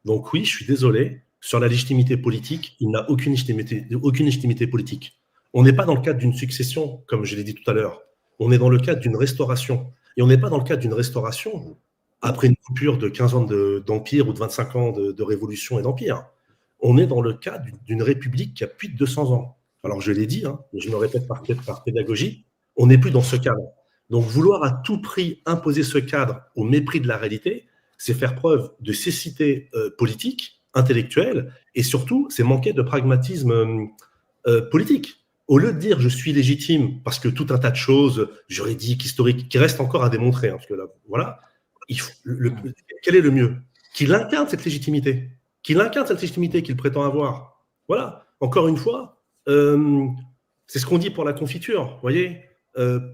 Donc oui, je suis désolé, sur la légitimité politique, il n'a aucune légitimité politique. On n'est pas dans le cadre d'une succession, comme je l'ai dit tout à l'heure. On est dans le cadre d'une restauration. Et on n'est pas dans le cadre d'une restauration après une coupure de 15 ans d'empire ou de 25 ans de révolution et d'empire. On est dans le cadre d'une république qui a plus de 200 ans. Alors, je l'ai dit, mais je me répète par pédagogie, on n'est plus dans ce cadre. Donc, vouloir à tout prix imposer ce cadre au mépris de la réalité, c'est faire preuve de cécité politique, intellectuelle, et surtout, c'est manquer de pragmatisme politique. Au lieu de dire « je suis légitime » parce que tout un tas de choses juridiques, historiques, qui restent encore à démontrer, parce que là, voilà, quel est le mieux? Qu'il incarne cette légitimité, qu'il prétend avoir. Voilà, encore une fois, c'est ce qu'on dit pour la confiture, vous voyez,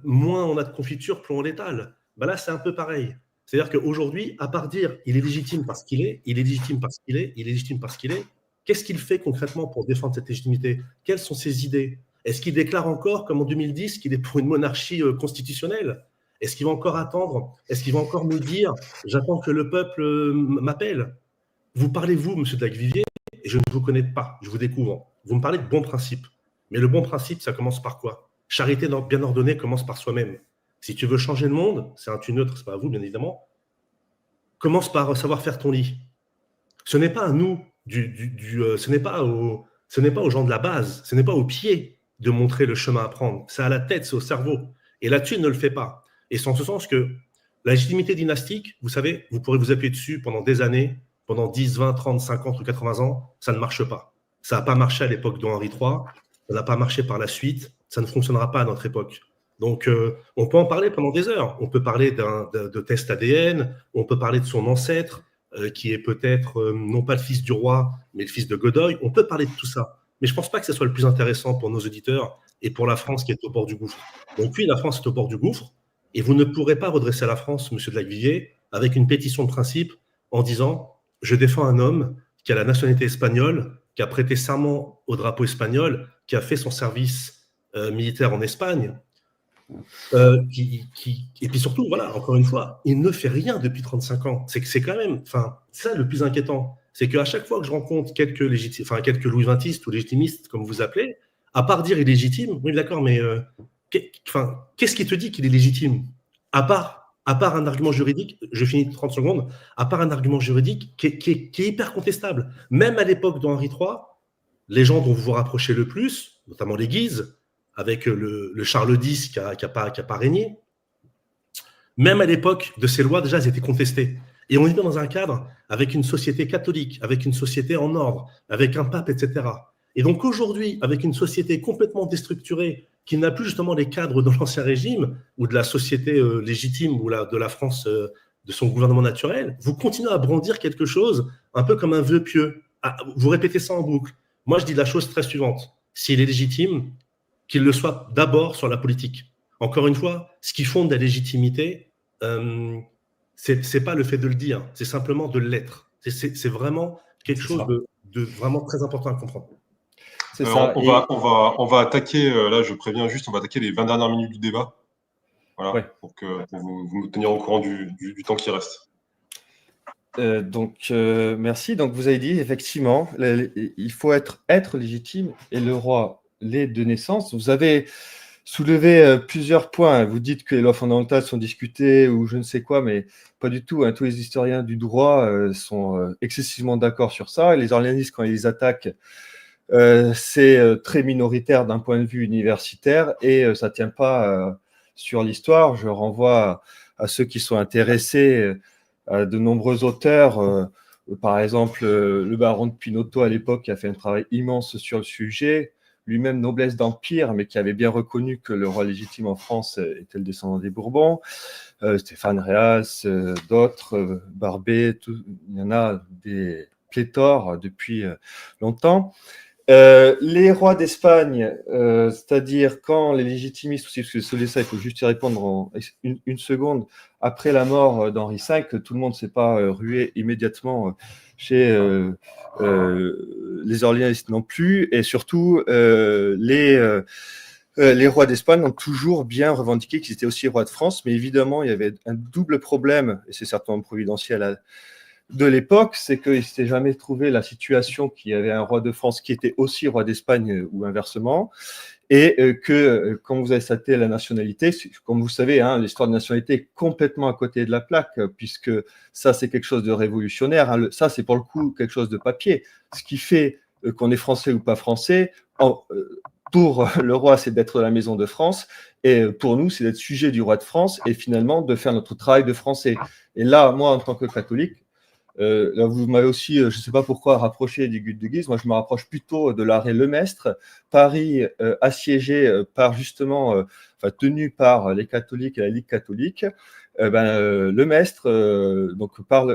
moins on a de confiture, plus on l'étale. Ben là, c'est un peu pareil. C'est-à-dire qu'aujourd'hui, à part dire il est légitime parce qu'il est, il est légitime parce qu'il est, il est légitime parce qu'il est, qu'est-ce qu'il fait concrètement pour défendre cette légitimité? Quelles sont ses idées? Est-ce qu'il déclare encore, comme en 2010, qu'il est pour une monarchie constitutionnelle? Est-ce qu'il va encore attendre? Est-ce qu'il va encore nous dire j'attends que le peuple m'appelle? Vous parlez, vous, M. de Lacvivier, et je ne vous connais pas, je vous découvre. Vous me parlez de bons principes. Mais le bon principe, ça commence par quoi? Charité bien ordonnée commence par soi-même. Si tu veux changer le monde, c'est un tu neutre, c'est pas à vous, bien évidemment. Commence par savoir faire ton lit. Ce n'est pas à nous, ce n'est pas aux gens de la base, ce n'est pas aux pieds de montrer le chemin à prendre. C'est à la tête, c'est au cerveau. Et là-dessus, il ne le fait pas. Et c'est en ce sens que la légitimité dynastique, vous savez, vous pourrez vous appuyer dessus pendant des années, pendant 10, 20, 30, 50 ou 80 ans, ça ne marche pas. Ça n'a pas marché à l'époque d'Henri III, ça n'a pas marché par la suite, ça ne fonctionnera pas à notre époque. Donc, on peut en parler pendant des heures. On peut parler de test ADN, on peut parler de son ancêtre, qui est peut-être non pas le fils du roi, mais le fils de Godoy. On peut parler de tout ça. Mais je ne pense pas que ce soit le plus intéressant pour nos auditeurs et pour la France qui est au bord du gouffre. Donc oui, la France est au bord du gouffre. Et vous ne pourrez pas redresser la France, monsieur de Laguillier, avec une pétition de principe en disant « Je défends un homme qui a la nationalité espagnole, qui a prêté serment au drapeau espagnol, qui a fait son service militaire en Espagne, et puis surtout, voilà, encore une fois, il ne fait rien depuis 35 ans. C'est quand même, enfin, ça le plus inquiétant. C'est qu'à chaque fois que je rencontre quelques louis-vintistes ou légitimistes, comme vous appelez, à part dire illégitime, oui, d'accord, mais qu'est-ce qui te dit qu'il est légitime à part un argument juridique, je finis 30 secondes, à part un argument juridique qui est hyper contestable. Même à l'époque d'Henri III, les gens dont vous vous rapprochez le plus, notamment les Guises, avec le Charles X qui n'a pas régné, même à l'époque de ces lois, déjà, elles étaient contestées. Et on est dans un cadre avec une société catholique, avec une société en ordre, avec un pape, etc. Et donc aujourd'hui, avec une société complètement déstructurée, qui n'a plus justement les cadres de l'ancien régime ou de la société légitime ou de la France de son gouvernement naturel, vous continuez à brandir quelque chose un peu comme un vœu pieux. Vous répétez ça en boucle. Moi, je dis la chose très suivante. S'il est légitime, qu'il le soit d'abord sur la politique. Encore une fois, ce qui fonde la légitimité, c'est pas le fait de le dire, c'est simplement de l'être. C'est vraiment quelque chose de vraiment très important à comprendre. Alors, on va attaquer, là je préviens juste, on va attaquer les 20 dernières minutes du débat. Voilà, ouais. pour vous me tenir au courant du temps qui reste. Merci. Donc, vous avez dit, effectivement, il faut être légitime et le roi l'est de naissance. Vous avez soulevé plusieurs points. Vous dites que les lois fondamentales sont discutées ou je ne sais quoi, mais pas du tout. Hein. Tous les historiens du droit sont excessivement d'accord sur ça. Et les orléanistes, quand ils les attaquent, c'est très minoritaire d'un point de vue universitaire et ça ne tient pas sur l'histoire. Je renvoie à ceux qui sont intéressés à de nombreux auteurs, par exemple le baron de Pinotto à l'époque qui a fait un travail immense sur le sujet, lui-même noblesse d'empire, mais qui avait bien reconnu que le roi légitime en France était le descendant des Bourbons, Stéphane Réas, d'autres, Barbet, il y en a des pléthores depuis longtemps. Les rois d'Espagne, c'est-à-dire quand les légitimistes, aussi, parce que sur ça, il faut juste y répondre en une seconde, après la mort d'Henri V, tout le monde ne s'est pas rué immédiatement chez les orléanistes non plus, et surtout les rois d'Espagne ont toujours bien revendiqué qu'ils étaient aussi rois de France, mais évidemment, il y avait un double problème, et c'est certainement providentiel de l'époque, c'est qu'il ne s'était jamais trouvé la situation qu'il y avait un roi de France qui était aussi roi d'Espagne ou inversement, et que quand vous avez staté la nationalité, comme vous savez, hein, l'histoire de nationalité est complètement à côté de la plaque, puisque ça c'est quelque chose de révolutionnaire, hein, ça c'est pour le coup quelque chose de papier. Ce qui fait qu'on est français ou pas français, pour le roi c'est d'être de la maison de France, et pour nous c'est d'être sujet du roi de France, et finalement de faire notre travail de français. Et là, moi en tant que catholique, là, vous m'avez aussi, je ne sais pas pourquoi, rapproché du Gut de Guise. Moi, je me rapproche plutôt de l'arrêt Lemestre. Paris assiégé par justement, tenu par les catholiques et la Ligue catholique. Lemestre, donc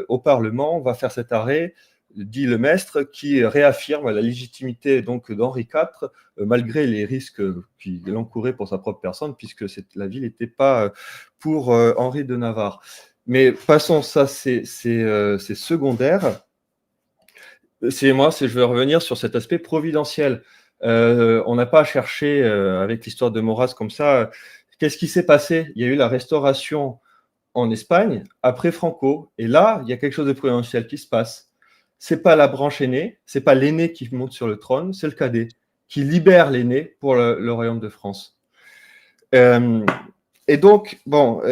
au Parlement, va faire cet arrêt, dit Lemestre, qui réaffirme la légitimité donc d'Henri IV, malgré les risques qu'il encourait pour sa propre personne, puisque la ville n'était pas pour Henri de Navarre. Mais passons, ça c'est secondaire. Je vais revenir sur cet aspect providentiel. On n'a pas à chercher avec l'histoire de Maurras comme ça. Qu'est-ce qui s'est passé? Il y a eu la restauration en Espagne après Franco, et là il y a quelque chose de providentiel qui se passe. C'est pas la branche aînée, c'est pas l'aîné qui monte sur le trône, c'est le cadet qui libère l'aîné pour le royaume de France. Et donc, la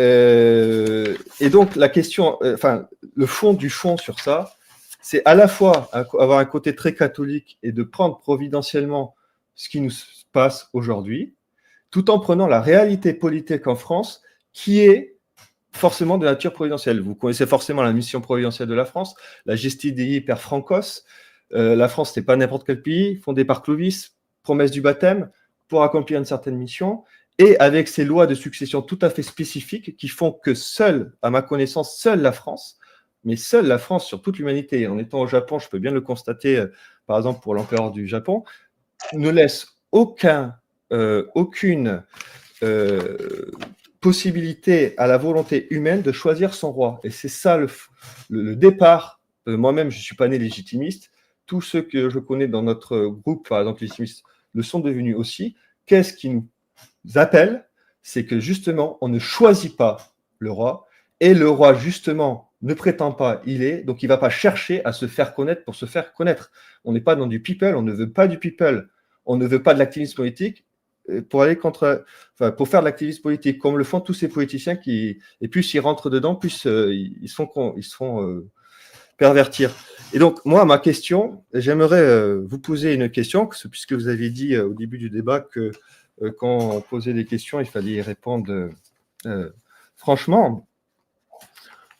question, le fond du fond sur ça, c'est à la fois avoir un côté très catholique et de prendre providentiellement ce qui nous passe aujourd'hui, tout en prenant la réalité politique en France, qui est forcément de nature providentielle. Vous connaissez forcément la mission providentielle de la France, la Gestis Dei per Francos. La France, ce n'est pas n'importe quel pays, fondé par Clovis, promesse du baptême, pour accomplir une certaine mission, et avec ces lois de succession tout à fait spécifiques qui font que seule, à ma connaissance, seule la France, mais seule la France sur toute l'humanité, en étant au Japon, je peux bien le constater, par exemple pour l'empereur du Japon, ne laisse aucune possibilité à la volonté humaine de choisir son roi. Et c'est ça le départ. Moi-même, je ne suis pas né légitimiste. Tous ceux que je connais dans notre groupe, par exemple, légitimiste, le sont devenus aussi. Qu'est-ce qui nous appelle? C'est que justement, on ne choisit pas le roi. Et le roi, justement, ne prétend pas, il est. Donc, il ne va pas chercher à se faire connaître pour se faire connaître. On n'est pas dans du people, on ne veut pas du people. On ne veut pas de l'activisme politique pour aller pour faire de l'activisme politique, comme le font tous ces politiciens et plus ils rentrent dedans, plus ils se font pervertir. Et donc, moi, ma question, j'aimerais vous poser une question, puisque vous aviez dit au début du débat que quand on posait des questions, il fallait y répondre franchement.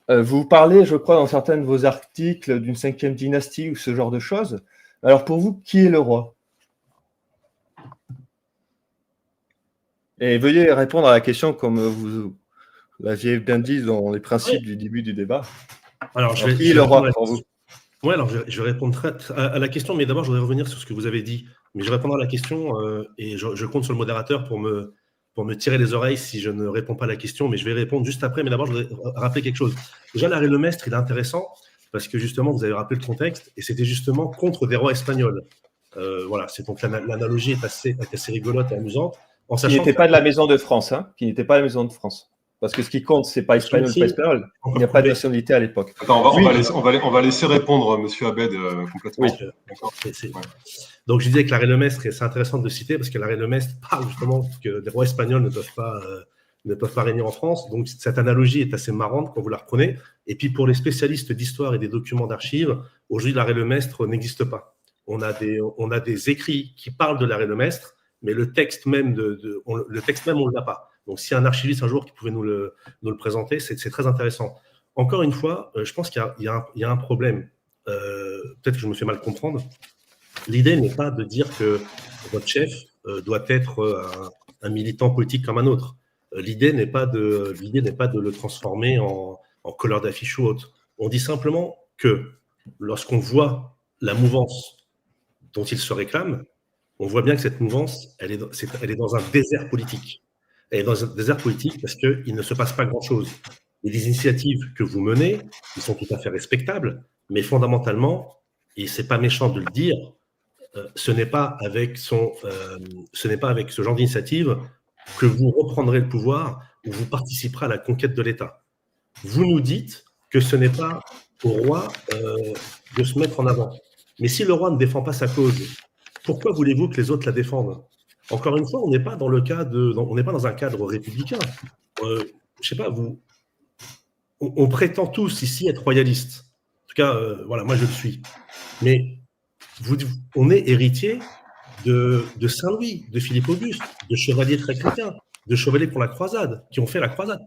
Vous parlez, je crois, dans certains de vos articles d'une 5e dynastie ou ce genre de choses. Alors, pour vous, qui est le roi? Et veuillez répondre à la question comme vous l'aviez bien dit dans les principes du début du débat. Alors, qui est le roi pour vous? Oui, alors je vais répondre à la question, mais d'abord, je voudrais revenir sur ce que vous avez dit. Mais je répondrai à la question et je compte sur le modérateur pour me tirer les oreilles si je ne réponds pas à la question, mais je vais répondre juste après. Mais d'abord, je voudrais rappeler quelque chose. Déjà, l'arrêt Lemestre, il est intéressant parce que justement, vous avez rappelé le contexte et c'était justement contre des rois espagnols. Voilà, donc l'analogie est assez rigolote et amusante. Qui n'était pas de la Maison de France, hein, qui n'était pas la Maison de France. Parce que ce qui compte, c'est pas espagnol, pas espagnol. Il n'y a pas de nationalité à l'époque. Attends, on va laisser répondre M. Abed complètement. Oui, d'accord. Donc, je disais que l'arrêt Lemestre, et c'est intéressant de le citer parce que l'arrêt Lemestre parle justement que des rois espagnols ne peuvent pas régner en France. Donc, cette analogie est assez marrante quand vous la reprenez. Et puis, pour les spécialistes d'histoire et des documents d'archives, aujourd'hui, l'arrêt Lemestre n'existe pas. On a des écrits qui parlent de l'arrêt Lemestre, mais le texte même, on ne l'a pas. Donc, s'il y a un archiviste un jour qui pouvait nous le présenter, c'est très intéressant. Encore une fois, je pense qu'il y a un problème. Peut-être que je me fais mal comprendre. L'idée n'est pas de dire que votre chef doit être un militant politique comme un autre. L'idée n'est pas de le transformer en couleur d'affiche ou autre. On dit simplement que lorsqu'on voit la mouvance dont il se réclame, on voit bien que cette mouvance, elle est dans un désert politique. Elle est dans un désert politique parce qu'il ne se passe pas grand-chose. Et les initiatives que vous menez, qui sont tout à fait respectables, mais fondamentalement, et c'est pas méchant de le dire, ce n'est pas avec ce genre d'initiative que vous reprendrez le pouvoir ou vous participerez à la conquête de l'État. Vous nous dites que ce n'est pas au roi de se mettre en avant. Mais si le roi ne défend pas sa cause, pourquoi voulez-vous que les autres la défendent? Encore une fois, on n'est pas dans un cadre républicain. Je sais pas, on prétend tous ici être royalistes. En tout cas, voilà, moi je le suis. Mais on est héritier de Saint-Louis, de Philippe Auguste, de chevaliers très chrétiens, de chevaliers pour la croisade, qui ont fait la croisade,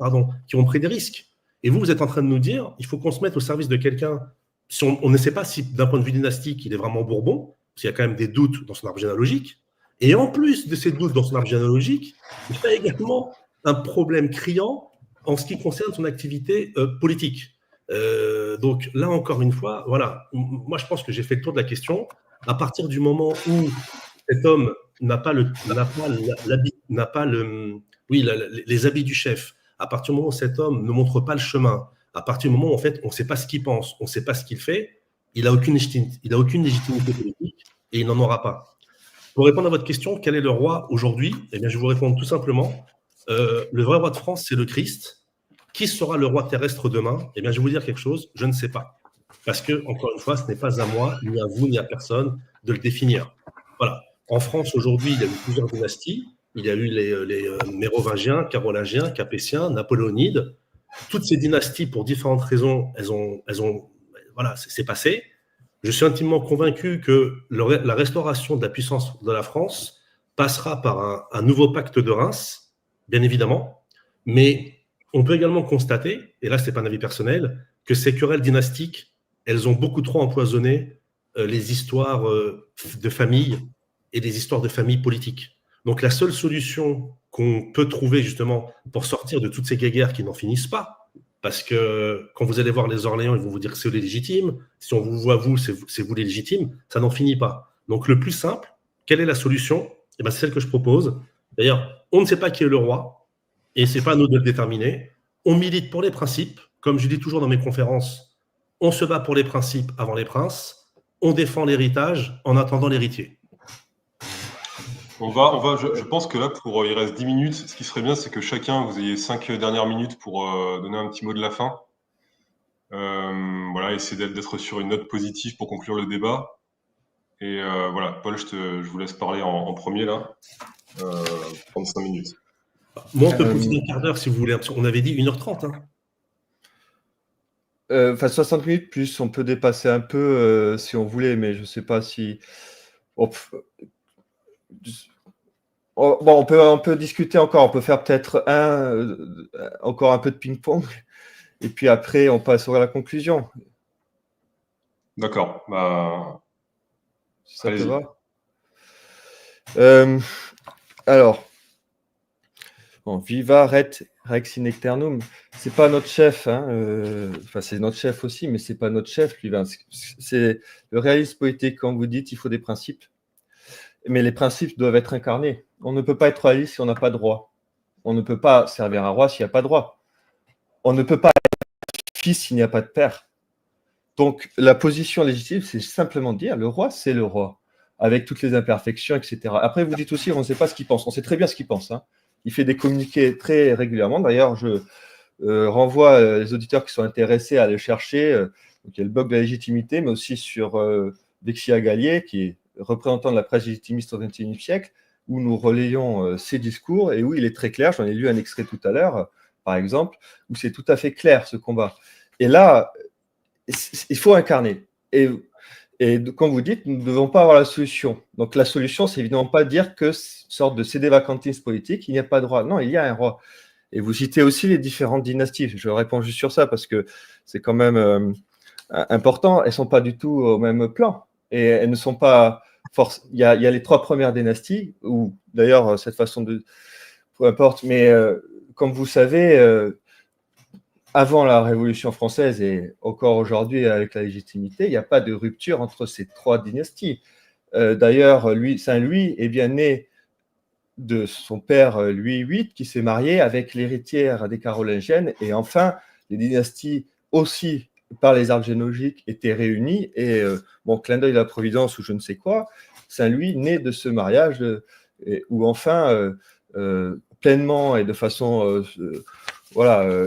qui ont pris des risques. Et vous êtes en train de nous dire, il faut qu'on se mette au service de quelqu'un. Si on ne sait pas si, d'un point de vue dynastique, il est vraiment Bourbon, parce qu'il y a quand même des doutes dans son arbre généalogique. Et en plus de ces doutes dans son arbre généalogique, il y a également un problème criant en ce qui concerne son activité politique. Donc là, encore une fois, voilà, moi je pense que j'ai fait le tour de la question. À partir du moment où cet homme n'a pas les habits du chef, à partir du moment où cet homme ne montre pas le chemin, à partir du moment où en fait on ne sait pas ce qu'il pense, on ne sait pas ce qu'il fait, il n'a aucune légitimité politique et il n'en aura pas. Pour répondre à votre question, quel est le roi aujourd'hui? Eh bien, je vais vous répondre tout simplement. Le vrai roi de France, c'est le Christ. Qui sera le roi terrestre demain? Eh bien, je vais vous dire quelque chose, je ne sais pas. Parce que, encore une fois, ce n'est pas à moi, ni à vous, ni à personne de le définir. Voilà. En France, aujourd'hui, il y a eu plusieurs dynasties. Il y a eu les Mérovingiens, Carolingiens, Capétiens, Napoléonides. Toutes ces dynasties, pour différentes raisons, voilà, c'est passé. Je suis intimement convaincu que la restauration de la puissance de la France passera par un nouveau pacte de Reims, bien évidemment, mais on peut également constater, et là ce n'est pas un avis personnel, que ces querelles dynastiques, elles ont beaucoup trop empoisonné les histoires de famille et les histoires de famille politiques. Donc la seule solution qu'on peut trouver justement pour sortir de toutes ces guéguerres qui n'en finissent pas, parce que quand vous allez voir les Orléans, ils vont vous dire que c'est les légitimes. Si on vous voit vous, c'est vous les légitimes. Ça n'en finit pas. Donc le plus simple, quelle est la solution? Eh bien, c'est celle que je propose. D'ailleurs, on ne sait pas qui est le roi. et ce n'est pas à nous de le déterminer. On milite pour les principes. Comme je dis toujours dans mes conférences, on se bat pour les principes avant les princes. On défend l'héritage en attendant l'héritier. Je pense que là, il reste 10 minutes. Ce qui serait bien, c'est que chacun, vous ayez 5 dernières minutes pour donner un petit mot de la fin. Voilà, essayer d'être sur une note positive pour conclure le débat. Et voilà, Paul, je vous laisse parler en premier là. 35 minutes. Moi, on peut pousser un quart d'heure si vous voulez. On avait dit 1h30. Hein. 60 minutes plus, on peut dépasser un peu si on voulait, mais je ne sais pas si. Bon, on peut discuter encore. On peut faire peut-être encore un peu de ping-pong. Et puis après, on passe à la conclusion. D'accord. Ça te va alors, bon, Viva Rex in Aeternum. C'est pas notre chef. C'est notre chef aussi, mais c'est pas notre chef. C'est le réalisme poétique. Quand vous dites, il faut des principes. Mais les principes doivent être incarnés. On ne peut pas être royaliste si on n'a pas de roi. On ne peut pas servir un roi s'il n'y a pas de roi. On ne peut pas être fils s'il n'y a pas de père. Donc, la position légitime, c'est simplement de dire le roi, c'est le roi, avec toutes les imperfections, etc. Après, vous dites aussi, on ne sait pas ce qu'il pense. On sait très bien ce qu'il pense. Hein. Il fait des communiqués très régulièrement. D'ailleurs, je renvoie les auditeurs qui sont intéressés à aller chercher. Donc, il y a le blog de la légitimité, mais aussi sur Vexia Gallier, qui est représentant de la presse légitimiste au XXIe siècle, où nous relayons ses discours et où il est très clair. J'en ai lu un extrait tout à l'heure, par exemple, où c'est tout à fait clair ce combat. Et là, il faut incarner. Et comme vous dites, nous ne devons pas avoir la solution. Donc la solution, c'est évidemment pas dire que sorte de sédévacantisme politique, il n'y a pas de roi. Non, il y a un roi. Et vous citez aussi les différentes dynasties. Je réponds juste sur ça parce que c'est quand même important. Elles ne sont pas du tout au même plan. Et elles ne sont pas force. Il y a les 3 premières dynasties, ou d'ailleurs, cette façon de. Peu importe, mais comme vous savez, avant la Révolution française et encore aujourd'hui avec la légitimité, il n'y a pas de rupture entre ces 3 dynasties. D'ailleurs, Saint-Louis est bien né de son père Louis VIII qui s'est marié avec l'héritière des Carolingiennes. Et enfin, les dynasties aussi, par les arbres généalogiques, étaient réunies. Et clin d'œil à la Providence ou je ne sais quoi, Saint-Louis naît de ce mariage où enfin, pleinement et de façon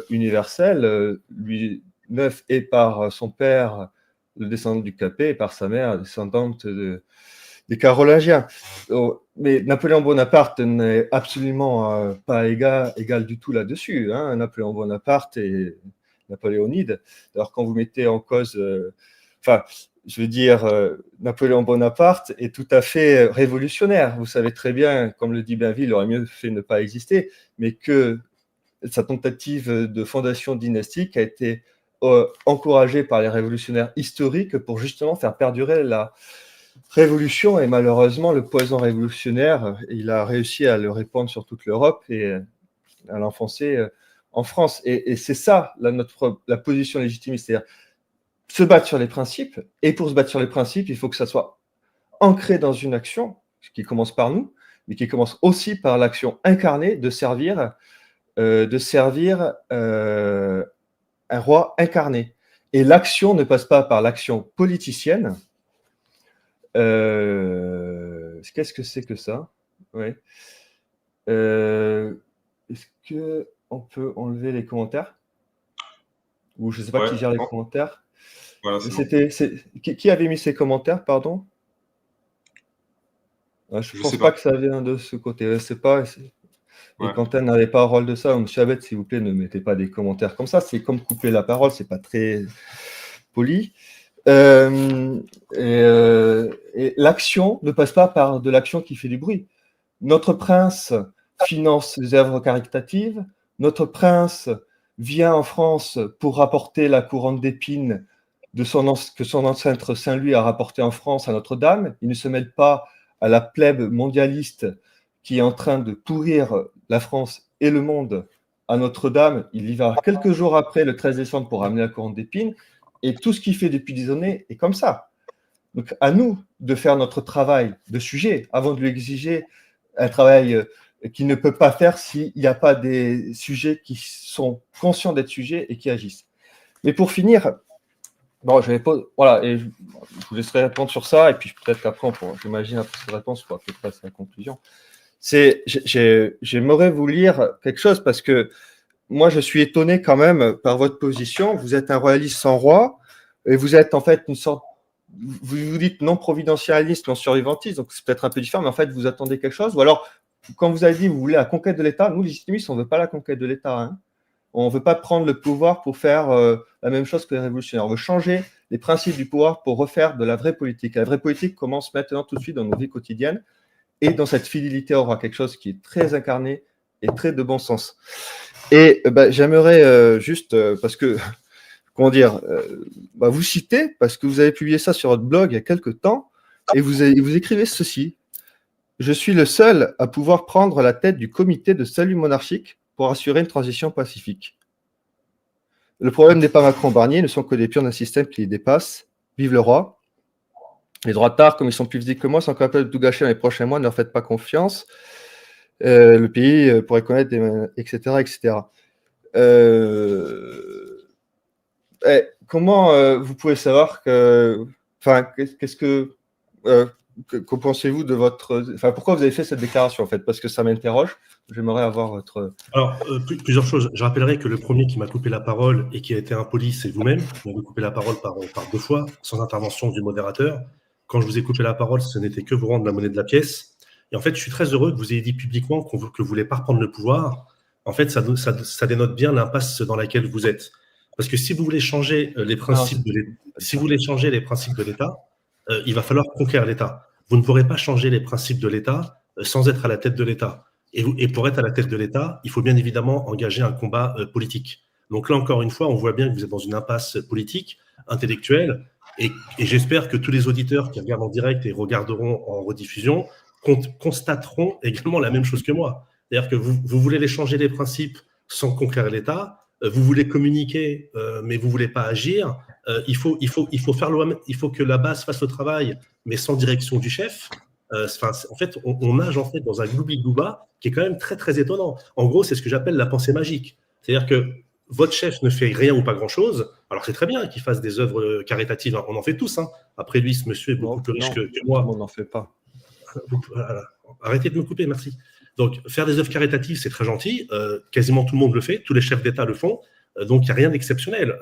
universelle, Louis IX est par son père le descendant du Capet et par sa mère descendante des Carolingiens. Mais Napoléon Bonaparte n'est absolument pas égal du tout là-dessus. Hein. Napoléon Bonaparte est napoléonide. Alors quand vous mettez en cause... Napoléon Bonaparte est tout à fait révolutionnaire. Vous savez très bien, comme le dit Bainville, il aurait mieux fait ne pas exister, mais que sa tentative de fondation dynastique a été encouragée par les révolutionnaires historiques pour justement faire perdurer la révolution. Et malheureusement, le poison révolutionnaire, il a réussi à le répandre sur toute l'Europe et à l'enfoncer en France. Et c'est ça la position légitimiste, c'est-à-dire se battre sur les principes. Et pour se battre sur les principes, il faut que ça soit ancré dans une action, qui commence par nous, mais qui commence aussi par l'action incarnée de servir un roi incarné. Et l'action ne passe pas par l'action politicienne. Qu'est-ce que c'est que ça? Ouais. Est-ce qu'on peut enlever les commentaires? Ou je ne sais pas qui gère les commentaires. Voilà, qui avait mis ces commentaires, pardon? Je ne pense pas que ça vient de ce côté. C'est pas... Et Quentin n'avait pas le rôle de ça. Monsieur Abed, s'il vous plaît, ne mettez pas des commentaires comme ça. C'est comme couper la parole, c'est pas très poli. Et l'action ne passe pas par de l'action qui fait du bruit. Notre prince finance les œuvres caritatives. Notre prince vient en France pour rapporter la couronne d'épines que son ancêtre Saint-Louis a rapporté en France à Notre-Dame. Il ne se mêle pas à la plèbe mondialiste qui est en train de pourrir la France et le monde à Notre-Dame. Il y va quelques jours après, le 13 décembre, pour ramener la couronne d'épines. Et tout ce qu'il fait depuis des années est comme ça. Donc, à nous de faire notre travail de sujet avant de lui exiger un travail qu'il ne peut pas faire s'il n'y a pas des sujets qui sont conscients d'être sujets et qui agissent. Mais pour finir, bon, voilà, et je vous laisserai répondre sur ça, et puis peut-être qu'après, j'imagine, après cette réponse, on pourra peut-être passer à la conclusion. J'aimerais vous lire quelque chose, parce que moi, je suis étonné quand même par votre position. Vous êtes un royaliste sans roi, et vous êtes en fait une sorte, vous vous dites non providentialiste, non survivantiste, donc c'est peut-être un peu différent, mais en fait, vous attendez quelque chose. Ou alors, quand vous avez dit vous voulez la conquête de l'État, nous, légitimistes, on ne veut pas la conquête de l'État. Hein. On ne veut pas prendre le pouvoir pour faire la même chose que les révolutionnaires. On veut changer les principes du pouvoir pour refaire de la vraie politique. La vraie politique commence maintenant tout de suite dans nos vies quotidiennes et dans cette fidélité au roi, quelque chose qui est très incarné et très de bon sens. Et j'aimerais juste, parce que, comment dire, vous citer, parce que vous avez publié ça sur votre blog il y a quelques temps, et vous écrivez ceci. « Je suis le seul à pouvoir prendre la tête du comité de salut monarchique pour assurer une transition pacifique. Le problème n'est pas Macron-Barnier, ne sont que des pions d'un système qui les dépasse. Vive le roi. Les droitards, comme ils sont plus physiques que moi, sont capables de tout gâcher dans les prochains mois, ne leur faites pas confiance. Le pays pourrait connaître etc. etc. » Comment vous pouvez savoir que... Enfin, qu'est-ce que... que pensez-vous de votre... Enfin, pourquoi vous avez fait cette déclaration, en fait? Parce que ça m'interroge. J'aimerais avoir votre... Alors, plusieurs choses. Je rappellerai que le premier qui m'a coupé la parole et qui a été impoli, c'est vous-même. Vous m'avez coupé la parole par 2 fois, sans intervention du modérateur. Quand je vous ai coupé la parole, ce n'était que vous rendre la monnaie de la pièce. Et en fait, je suis très heureux que vous ayez dit publiquement que vous ne voulez pas reprendre le pouvoir. En fait, ça dénote bien l'impasse dans laquelle vous êtes. Parce que si vous voulez changer les principes de l'État, il va falloir conquérir l'État. Vous ne pourrez pas changer les principes de l'État sans être à la tête de l'État. Et pour être à la tête de l'État, il faut bien évidemment engager un combat politique. Donc là, encore une fois, on voit bien que vous êtes dans une impasse politique, intellectuelle, et j'espère que tous les auditeurs qui regardent en direct et regarderont en rediffusion constateront également la même chose que moi. C'est-à-dire que vous voulez changer les principes sans conquérir l'État, vous voulez communiquer, mais vous ne voulez pas agir. Il faut que la base fasse le travail, mais sans direction du chef. En fait, on nage en fait dans un gloubi-glouba qui est quand même très, très étonnant. En gros, c'est ce que j'appelle la pensée magique. C'est-à-dire que votre chef ne fait rien ou pas grand-chose. Alors, c'est très bien qu'il fasse des œuvres caritatives. On en fait tous. Hein. Après lui, ce monsieur est beaucoup plus riche que moi. On n'en fait pas. Voilà. Arrêtez de me couper, merci. Donc, faire des œuvres caritatives, c'est très gentil. Quasiment tout le monde le fait. Tous les chefs d'État le font. Donc, il n'y a rien d'exceptionnel.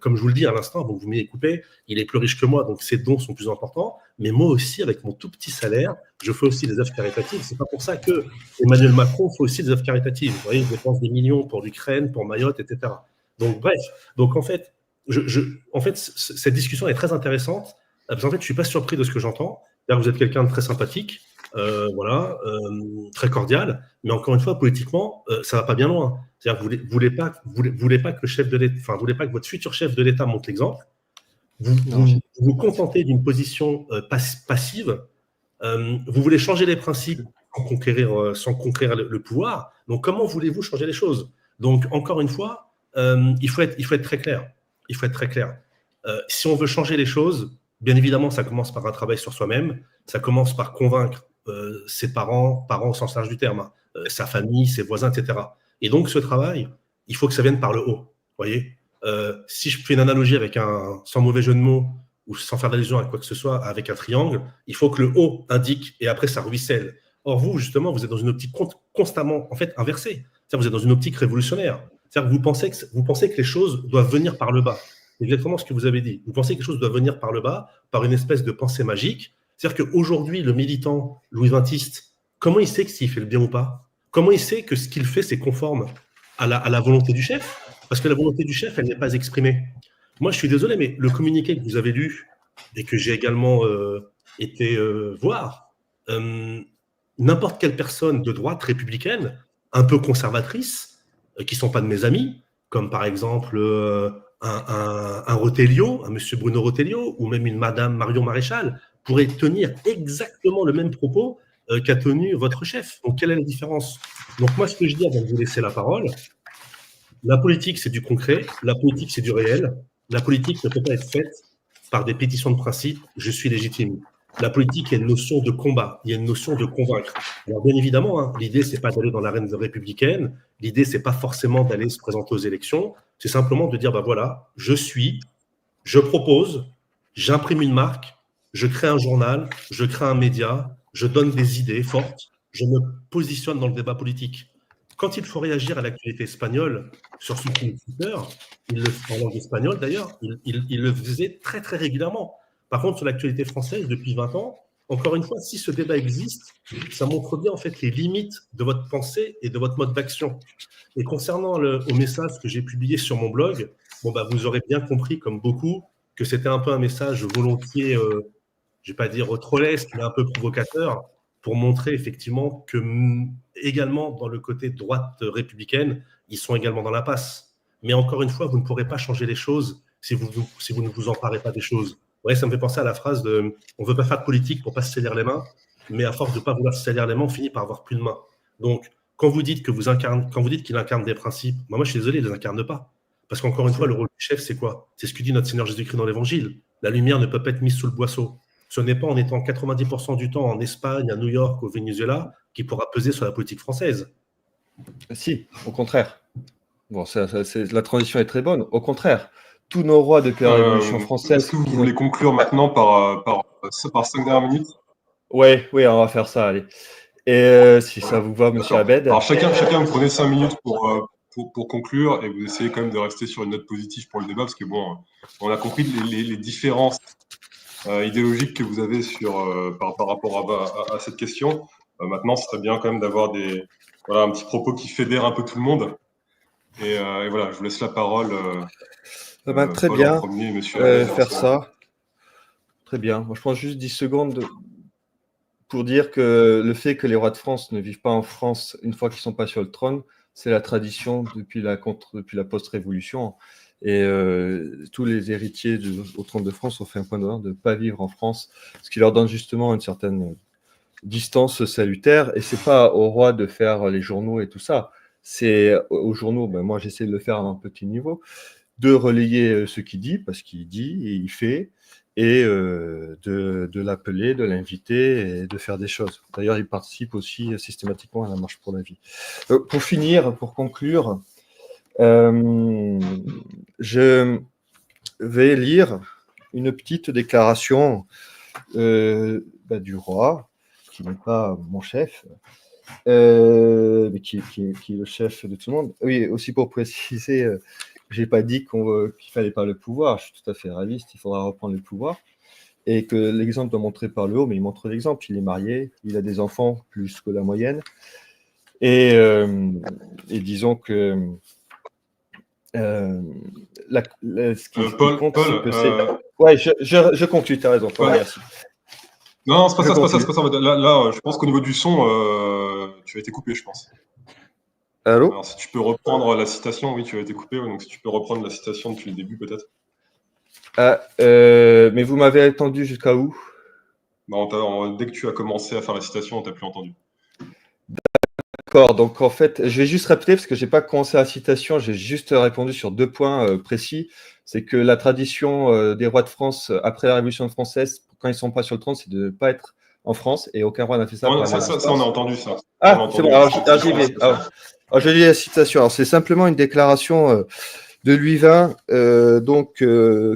Comme je vous le dis à l'instant, donc vous m'avez coupé, il est plus riche que moi, donc ses dons sont plus importants. Mais moi aussi, avec mon tout petit salaire, je fais aussi des œuvres caritatives. C'est pas pour ça que Emmanuel Macron fait aussi des œuvres caritatives. Vous voyez, il dépense des millions pour l'Ukraine, pour Mayotte, etc. Donc, bref. Donc, en fait, cette discussion est très intéressante. Parce qu'en fait, je ne suis pas surpris de ce que j'entends. Vous êtes quelqu'un de très sympathique. Très cordial, mais encore une fois, politiquement, ça va pas bien loin. C'est-à-dire que vous voulez pas que le chef de l'État, vous voulez pas que votre futur chef de l'État montre l'exemple. Vous vous contentez d'une position passive. Vous voulez changer les principes sans conquérir le pouvoir. Donc, comment voulez-vous changer les choses? Donc, encore une fois, il faut être très clair. Il faut être très clair. Si on veut changer les choses, bien évidemment, ça commence par un travail sur soi-même. Ça commence par convaincre ses parents au sens large du terme, sa famille, ses voisins, etc. Et donc, ce travail, il faut que ça vienne par le haut. Vous voyez, si je fais une analogie sans mauvais jeu de mots, ou sans faire d'allusion à quoi que ce soit, avec un triangle, il faut que le haut indique, et après, ça ruisselle. Or, vous, justement, vous êtes dans une optique constamment, en fait, inversée. C'est-à-dire, vous êtes dans une optique révolutionnaire. C'est-à-dire que vous pensez que les choses doivent venir par le bas. C'est exactement ce que vous avez dit. Vous pensez que les choses doivent venir par le bas, par une espèce de pensée magique. C'est-à-dire qu'aujourd'hui, le militant louis-vingtiste, comment il sait que s'il fait le bien ou pas? Comment il sait que ce qu'il fait, c'est conforme à la volonté du chef? Parce que la volonté du chef, elle n'est pas exprimée. Moi, je suis désolé, mais le communiqué que vous avez lu et que j'ai également été voir, n'importe quelle personne de droite républicaine, un peu conservatrice, qui ne sont pas de mes amis, comme par exemple un Rotellio, un monsieur Bruno Rotellio, ou même une madame Marion Maréchal, pourrait tenir exactement le même propos qu'a tenu votre chef. Donc, quelle est la différence? Donc, moi, ce que je dis avant de vous laisser la parole, la politique, c'est du concret, la politique, c'est du réel. La politique ne peut pas être faite par des pétitions de principe, je suis légitime. La politique, il y a une notion de combat, il y a une notion de convaincre. Alors, bien évidemment, hein, l'idée, c'est pas d'aller dans l'arène républicaine, l'idée, c'est pas forcément d'aller se présenter aux élections, c'est simplement de dire, bah voilà, je propose, j'imprime une marque, je crée un journal, je crée un média, je donne des idées fortes, je me positionne dans le débat politique. Quand il faut réagir à l'actualité espagnole sur son compte Twitter, en langue espagnole d'ailleurs, il le faisait très très régulièrement. Par contre, sur l'actualité française, depuis 20 ans, encore une fois, si ce débat existe, ça montre bien en fait les limites de votre pensée et de votre mode d'action. Et concernant au message que j'ai publié sur mon blog, bon, bah, vous aurez bien compris, comme beaucoup, que c'était un peu un message volontiers, je ne vais pas dire trollesque, mais un peu provocateur, pour montrer effectivement que également dans le côté droite républicaine, ils sont également dans l'impasse. Mais encore une fois, vous ne pourrez pas changer les choses si vous ne vous emparez pas des choses. Ouais, ça me fait penser à la phrase de « on ne veut pas faire de politique pour ne pas se salir les mains, mais à force de ne pas vouloir se salir les mains, on finit par avoir plus de mains. » Donc, quand vous dites qu'il incarne des principes, moi je suis désolé, il ne les incarne pas. Parce qu'encore une fois, le rôle du chef, c'est quoi? C'est ce que dit notre Seigneur Jésus-Christ dans l'Évangile. La lumière ne peut pas être mise sous le boisseau. Ce n'est pas en étant 90% du temps en Espagne, à New York, au Venezuela, qui pourra peser sur la politique française. Si, au contraire. Bon, la transition est très bonne. Au contraire, tous nos rois depuis la Révolution française... Est-ce que vous voulez conclure maintenant par 5 dernières minutes? Oui, on va faire ça, allez. Et si ça vous va, monsieur Abed. Alors chacun vous prenez 5 minutes pour conclure, et vous essayez quand même de rester sur une note positive pour le débat, parce que bon, on a compris les différences idéologiques que vous avez par rapport à cette question. Maintenant, ce serait bien quand même d'avoir un petit propos qui fédère un peu tout le monde. Et voilà, je vous laisse la parole. Très Paul bien, en premier, monsieur Abed, faire ça. Très bien. Moi, je prends juste 10 secondes pour dire que le fait que les rois de France ne vivent pas en France une fois qu'ils ne sont pas sur le trône, c'est la tradition depuis la post-révolution. Et tous les héritiers au trône de France ont fait un point d'honneur de ne pas vivre en France, ce qui leur donne justement une certaine distance salutaire. Et ce n'est pas au roi de faire les journaux et tout ça. C'est aux journaux, moi j'essaie de le faire à un petit niveau, de relayer ce qu'il dit, parce qu'il dit et il fait, et de l'appeler, de l'inviter et de faire des choses. D'ailleurs, il participe aussi systématiquement à la marche pour la vie. Pour finir, pour conclure, je vais lire une petite déclaration du roi, qui n'est pas mon chef, mais qui est le chef de tout le monde. Oui, aussi pour préciser, je n'ai pas dit qu'il ne fallait pas le pouvoir, je suis tout à fait réaliste, il faudra reprendre le pouvoir, et que l'exemple doit montrer par le haut, mais il montre l'exemple, il est marié, il a des enfants plus que la moyenne, et disons que ce qui compte, c'est que c'est... Ouais, je conclue, tu as raison, Paul, merci. Non, c'est pas ça. Là, je pense qu'au niveau du son, tu as été coupé, je pense. Allô? Alors, si tu peux reprendre la citation, oui, tu as été coupé, donc si tu peux reprendre la citation depuis le début, peut-être. Mais vous m'avez entendu jusqu'à où? Dès que tu as commencé à faire la citation, on t'a plus entendu. D'accord, donc en fait, je vais juste répéter, parce que je n'ai pas commencé la citation, j'ai juste répondu sur 2 points précis. C'est que la tradition des rois de France, après la Révolution française, quand ils ne sont pas sur le trône, c'est de ne pas être en France, et aucun roi n'a fait ça. Non, ça, on a entendu ça. C'est bon, alors j'y vais. Alors, je lis la citation. Alors, c'est simplement une déclaration de Louis XX,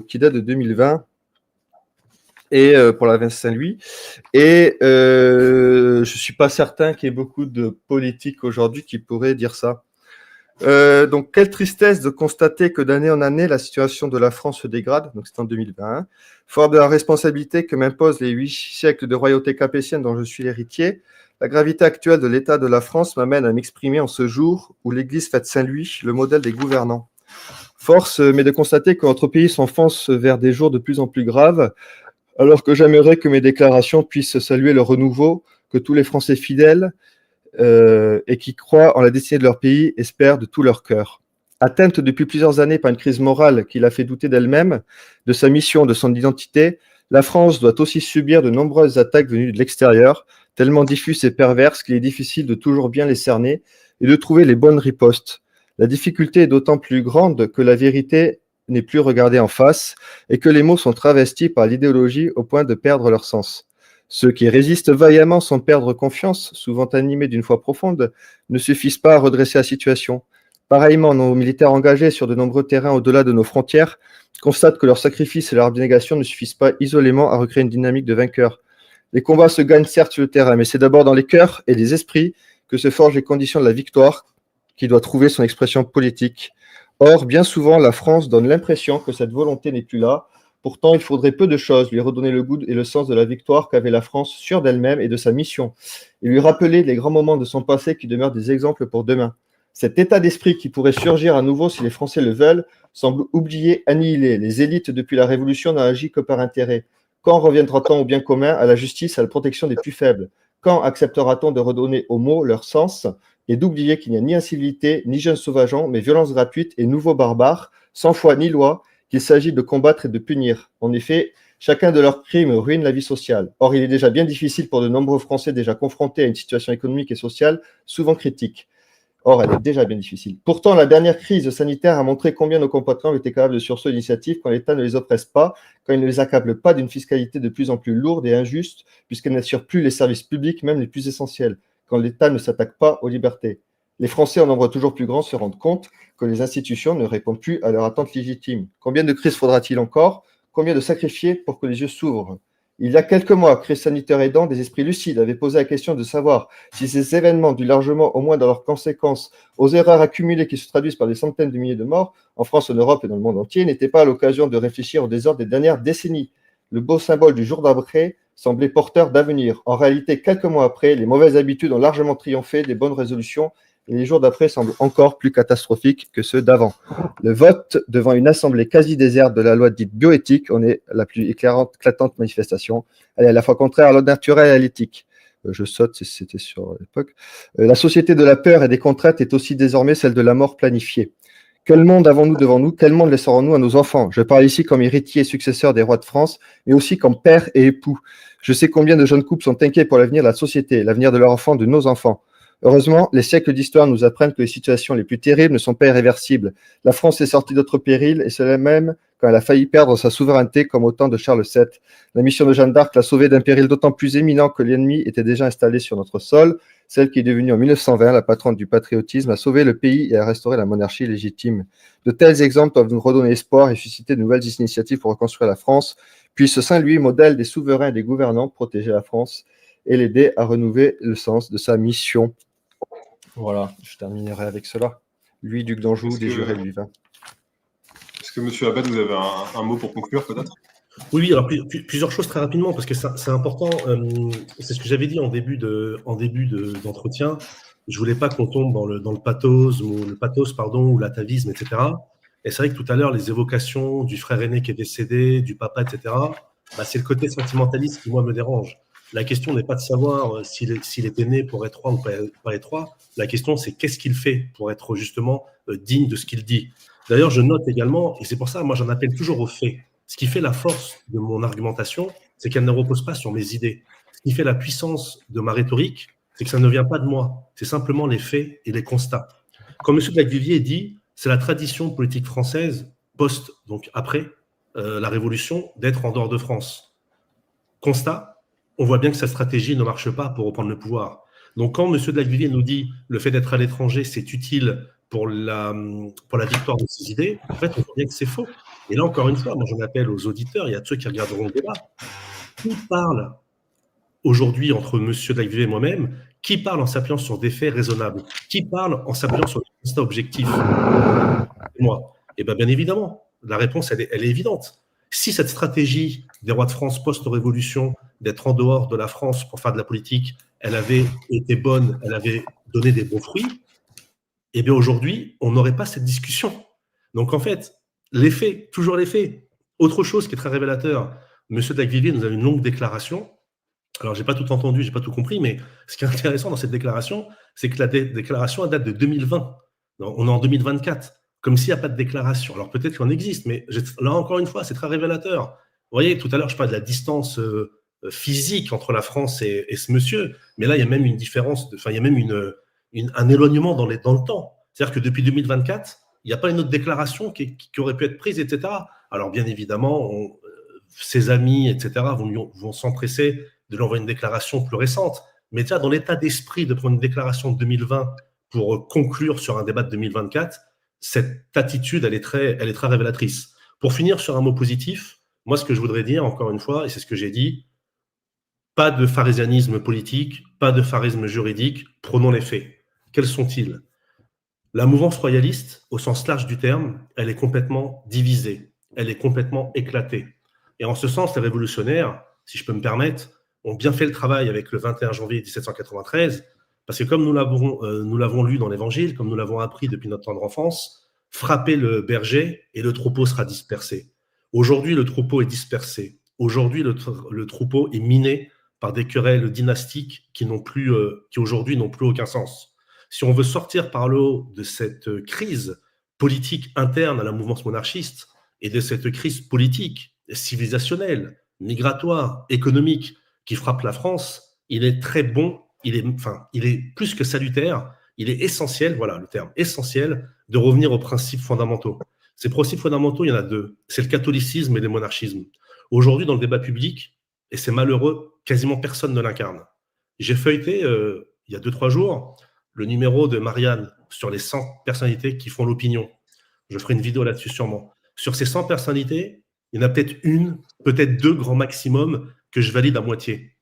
qui date de 2020, et pour la Saint-Louis. Et je ne suis pas certain qu'il y ait beaucoup de politiques aujourd'hui qui pourraient dire ça. Donc, quelle tristesse de constater que d'année en année, la situation de la France se dégrade, donc c'est en 2021, fort de la responsabilité que m'imposent les 8 siècles de royauté capétienne dont je suis l'héritier. La gravité actuelle de l'état de la France m'amène à m'exprimer en ce jour où l'Église fête Saint-Louis, le modèle des gouvernants. Force m'est de constater que notre pays s'enfonce vers des jours de plus en plus graves, alors que j'aimerais que mes déclarations puissent saluer le renouveau que tous les Français fidèles et qui croient en la destinée de leur pays espèrent de tout leur cœur. Atteinte depuis plusieurs années par une crise morale qui l'a fait douter d'elle-même, de sa mission, de son identité, la France doit aussi subir de nombreuses attaques venues de l'extérieur, tellement diffuses et perverses qu'il est difficile de toujours bien les cerner et de trouver les bonnes ripostes. La difficulté est d'autant plus grande que la vérité n'est plus regardée en face et que les mots sont travestis par l'idéologie au point de perdre leur sens. Ceux qui résistent vaillamment sans perdre confiance, souvent animés d'une foi profonde, ne suffisent pas à redresser la situation. Pareillement, nos militaires engagés sur de nombreux terrains au-delà de nos frontières constatent que leurs sacrifices et leur abnégation ne suffisent pas isolément à recréer une dynamique de vainqueur. Les combats se gagnent certes sur le terrain, mais c'est d'abord dans les cœurs et les esprits que se forgent les conditions de la victoire qui doit trouver son expression politique. Or, bien souvent, la France donne l'impression que cette volonté n'est plus là. Pourtant, il faudrait peu de choses lui redonner le goût et le sens de la victoire qu'avait la France sûre d'elle-même et de sa mission, et lui rappeler les grands moments de son passé qui demeurent des exemples pour demain. Cet état d'esprit qui pourrait surgir à nouveau si les Français le veulent semble oublié, annihilé. Les élites, depuis la Révolution, n'ont agi que par intérêt. Quand reviendra-t-on au bien commun, à la justice, à la protection des plus faibles? Quand acceptera-t-on de redonner aux mots leur sens et d'oublier qu'il n'y a ni incivilité, ni jeunes sauvageons, mais violence gratuite et nouveaux barbares, sans foi ni loi, qu'il s'agit de combattre et de punir? En effet, chacun de leurs crimes ruine la vie sociale. Or, il est déjà bien difficile pour de nombreux Français déjà confrontés à une situation économique et sociale souvent critique. Or, elle est déjà bien difficile. Pourtant, la dernière crise sanitaire a montré combien nos compatriotes étaient capables de sursaut d'initiative quand l'État ne les oppresse pas, quand il ne les accable pas d'une fiscalité de plus en plus lourde et injuste, puisqu'elle n'assure plus les services publics, même les plus essentiels, quand l'État ne s'attaque pas aux libertés. Les Français, en nombre toujours plus grand, se rendent compte que les institutions ne répondent plus à leurs attentes légitimes. Combien de crises faudra-t-il encore? Combien de sacrifiés pour que les yeux s'ouvrent? Il y a quelques mois, crise sanitaire aidant, des esprits lucides avaient posé la question de savoir si ces événements, dus largement au moins dans leurs conséquences aux erreurs accumulées qui se traduisent par des centaines de milliers de morts, en France, en Europe et dans le monde entier, n'étaient pas à l'occasion de réfléchir au désordre des dernières décennies. Le beau symbole du jour d'après semblait porteur d'avenir. En réalité, quelques mois après, les mauvaises habitudes ont largement triomphé des bonnes résolutions et les jours d'après semblent encore plus catastrophiques que ceux d'avant. Le vote devant une assemblée quasi déserte de la loi dite bioéthique en est la plus éclatante manifestation. Elle est à la fois contraire à l'ordre naturel et à l'éthique. Je saute, c'était sur l'époque. La société de la peur et des contraintes est aussi désormais celle de la mort planifiée. Quel monde avons-nous devant nous? Quel monde laisserons-nous à nos enfants? Je parle ici comme héritier et successeur des rois de France, mais aussi comme père et époux. Je sais combien de jeunes couples sont inquiets pour l'avenir de la société, l'avenir de leurs enfants, de nos enfants. Heureusement, les siècles d'histoire nous apprennent que les situations les plus terribles ne sont pas irréversibles. La France est sortie d'autres périls, et cela même quand elle a failli perdre sa souveraineté comme au temps de Charles VII. La mission de Jeanne d'Arc l'a sauvée d'un péril d'autant plus éminent que l'ennemi était déjà installé sur notre sol. Celle qui est devenue en 1920 la patronne du patriotisme a sauvé le pays et a restauré la monarchie légitime. De tels exemples doivent nous redonner espoir et susciter de nouvelles initiatives pour reconstruire la France. Puisse Saint-Louis, modèle des souverains et des gouvernants, protéger la France et l'aider à renouveler le sens de sa mission. Voilà, je terminerai avec cela. Lui, duc d'Anjou, des jurés Louis XX. Est-ce que, monsieur Abad, vous avez un mot pour conclure, peut-être? Oui, alors plusieurs choses très rapidement, parce que c'est important. C'est ce que j'avais dit en début d'entretien. Je voulais pas qu'on tombe dans le pathos, ou l'atavisme, etc. Et c'est vrai que tout à l'heure, les évocations du frère aîné qui est décédé, du papa, etc., c'est le côté sentimentaliste qui, moi, me dérange. La question n'est pas de savoir s'il était né pour être roi ou pas être roi. La question, c'est qu'est-ce qu'il fait pour être justement digne de ce qu'il dit. D'ailleurs, je note également, et c'est pour ça, moi, j'en appelle toujours aux faits. Ce qui fait la force de mon argumentation, c'est qu'elle ne repose pas sur mes idées. Ce qui fait la puissance de ma rhétorique, c'est que ça ne vient pas de moi. C'est simplement les faits et les constats. Comme M. Lacvivier dit, c'est la tradition politique française, donc après la Révolution, d'être en dehors de France. Constat, on voit bien que sa stratégie ne marche pas pour reprendre le pouvoir. Donc quand M. de Lacvivier nous dit le fait d'être à l'étranger, c'est utile pour la victoire de ses idées, en fait, on voit bien que c'est faux. Et là, encore une fois, moi, j'en appelle aux auditeurs, il y a ceux qui regarderont le débat. Qui parle aujourd'hui entre M. de Lacvivier et moi-même? Qui parle en s'appuyant sur des faits raisonnables? Qui parle en s'appuyant sur des constats objectifs? Moi. Et bien évidemment, la réponse, elle est évidente. Si cette stratégie des rois de France post-révolution, d'être en dehors de la France pour faire de la politique, elle avait été bonne, elle avait donné des bons fruits, et bien aujourd'hui, on n'aurait pas cette discussion. Donc en fait, les faits, toujours les faits. Autre chose qui est très révélateur, M. de Lacvivier nous a une longue déclaration. Alors, je n'ai pas tout entendu, je n'ai pas tout compris, mais ce qui est intéressant dans cette déclaration, c'est que la déclaration elle date de 2020. On est en 2024, comme s'il n'y a pas de déclaration. Alors peut-être qu'il en existe, mais là encore une fois, c'est très révélateur. Vous voyez, tout à l'heure, je parlais de la distance physique entre la France et ce monsieur, mais là, il y a même une différence, il y a même un éloignement dans le temps. C'est-à-dire que depuis 2024, il n'y a pas une autre déclaration qui aurait pu être prise, etc. Alors bien évidemment, ses amis, etc., vont s'empresser de lui envoyer une déclaration plus récente, mais déjà dans l'état d'esprit de prendre une déclaration de 2020 pour conclure sur un débat de 2024, cette attitude, elle est très révélatrice. Pour finir sur un mot positif, moi, ce que je voudrais dire, encore une fois, et c'est ce que j'ai dit, pas de pharisianisme politique, pas de pharisme juridique, prenons les faits. Quels sont-ils? La mouvance royaliste, au sens large du terme, elle est complètement divisée, elle est complètement éclatée. Et en ce sens, les révolutionnaires, si je peux me permettre, ont bien fait le travail avec le 21 janvier 1793, parce que comme nous l'avons lu dans l'Évangile, comme nous l'avons appris depuis notre tendre enfance, frappez le berger et le troupeau sera dispersé. Aujourd'hui, le troupeau est dispersé. Aujourd'hui, le troupeau est miné par des querelles dynastiques qui aujourd'hui n'ont plus aucun sens. Si on veut sortir par le haut de cette crise politique interne à la mouvance monarchiste et de cette crise politique, civilisationnelle, migratoire, économique qui frappe la France, il est très bon, il est plus que salutaire, il est essentiel, voilà le terme, essentiel, de revenir aux principes fondamentaux. Ces principes fondamentaux, il y en a deux, c'est le catholicisme et le monarchisme. Aujourd'hui, dans le débat public, et c'est malheureux, quasiment personne ne l'incarne. J'ai feuilleté, il y a 2-3 jours, le numéro de Marianne sur les 100 personnalités qui font l'opinion. Je ferai une vidéo là-dessus sûrement. Sur ces 100 personnalités, il y en a peut-être une, peut-être deux grand maximum que je valide à moitié.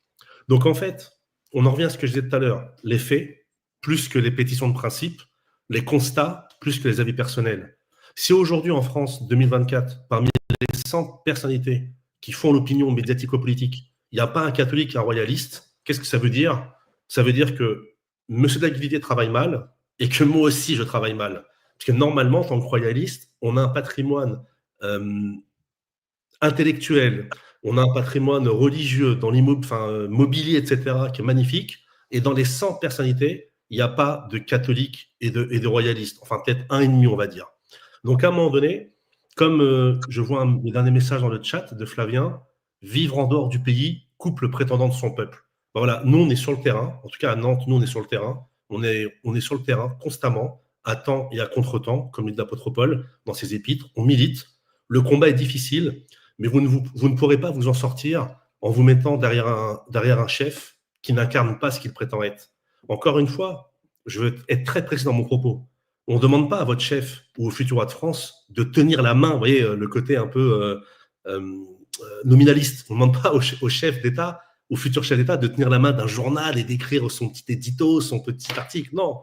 Donc en fait, on en revient à ce que je disais tout à l'heure. Les faits, plus que les pétitions de principe, les constats, plus que les avis personnels. Si aujourd'hui en France, 2024, parmi les 100 personnalités qui font l'opinion médiatico-politique, il n'y a pas un catholique, un royaliste, qu'est-ce que ça veut dire? Ça veut dire que M. Daguilvidier travaille mal et que moi aussi je travaille mal. Parce que normalement, en tant que royaliste, on a un patrimoine intellectuel, on a un patrimoine religieux, dans mobilier, etc., qui est magnifique. Et dans les 100 personnalités, il n'y a pas de catholiques et de royalistes. Enfin, peut-être un et demi, on va dire. Donc, à un moment donné, comme je vois le dernier message dans le chat de Flavien, vivre en dehors du pays coupe le prétendant de son peuple. Ben voilà, nous, on est sur le terrain. En tout cas, à Nantes, nous, on est sur le terrain. On est sur le terrain constamment, à temps et à contre-temps, comme dit l'apôtre Paul dans ses épîtres. On milite. Le combat est difficile, mais vous ne pourrez pas vous en sortir en vous mettant derrière un chef qui n'incarne pas ce qu'il prétend être. Encore une fois, je veux être très précis dans mon propos. On ne demande pas à votre chef ou au futur roi de France de tenir la main, vous voyez, le côté un peu nominaliste. On ne demande pas au chef d'État, au futur chef d'État, de tenir la main d'un journal et d'écrire son petit édito, son petit article. Non,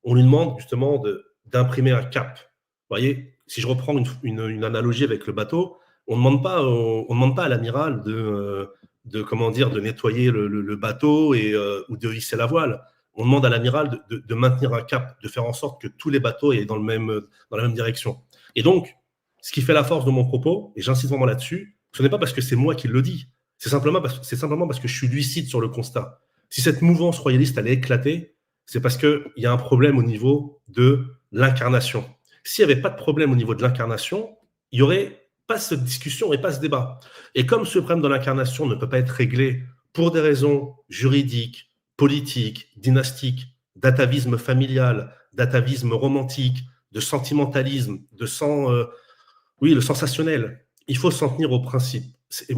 on lui demande justement d'imprimer un cap. Vous voyez, si je reprends une analogie avec le bateau, on ne demande pas à l'amiral de nettoyer le bateau ou de hisser la voile. On demande à l'amiral de maintenir un cap, de faire en sorte que tous les bateaux aient dans la même direction. Et donc, ce qui fait la force de mon propos, et j'insiste vraiment là-dessus, ce n'est pas parce que c'est moi qui le dis, c'est simplement parce que je suis lucide sur le constat. Si cette mouvance royaliste allait éclater, c'est parce qu'il y a un problème au niveau de l'incarnation. S'il n'y avait pas de problème au niveau de l'incarnation, il n'y aurait pas cette discussion et pas ce débat. Et comme ce problème de l'incarnation ne peut pas être réglé pour des raisons juridiques, politiques, dynastiques, d'atavisme familial, d'atavisme romantique, de sentimentalisme, le sensationnel, il faut s'en tenir aux principes.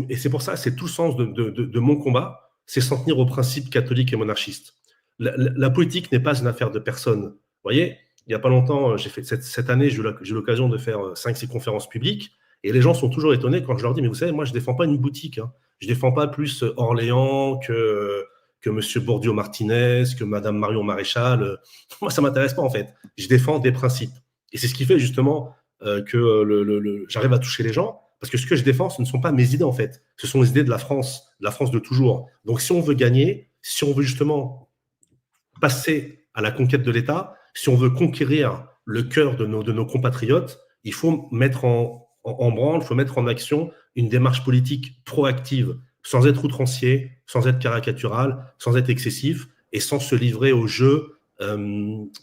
Et c'est pour ça, c'est tout le sens de mon combat, c'est s'en tenir aux principes catholiques et monarchistes. La politique n'est pas une affaire de personne. Vous voyez, il n'y a pas longtemps, cette année, j'ai eu l'occasion de faire 5-6 conférences publiques, et les gens sont toujours étonnés quand je leur dis, mais vous savez, moi, je ne défends pas une boutique. Hein. Je ne défends pas plus Orléans que M. Bourdieu-Martinez, que Mme Marion Maréchal. Moi, ça ne m'intéresse pas, en fait. Je défends des principes. Et c'est ce qui fait, justement, que j'arrive à toucher les gens, parce que ce que je défends, ce ne sont pas mes idées, en fait. Ce sont les idées de la France de toujours. Donc, si on veut gagner, si on veut, justement, passer à la conquête de l'État, si on veut conquérir le cœur de nos compatriotes, il faut mettre en branle, il faut mettre en action une démarche politique proactive, sans être outrancier, sans être caricatural, sans être excessif et sans se livrer au jeu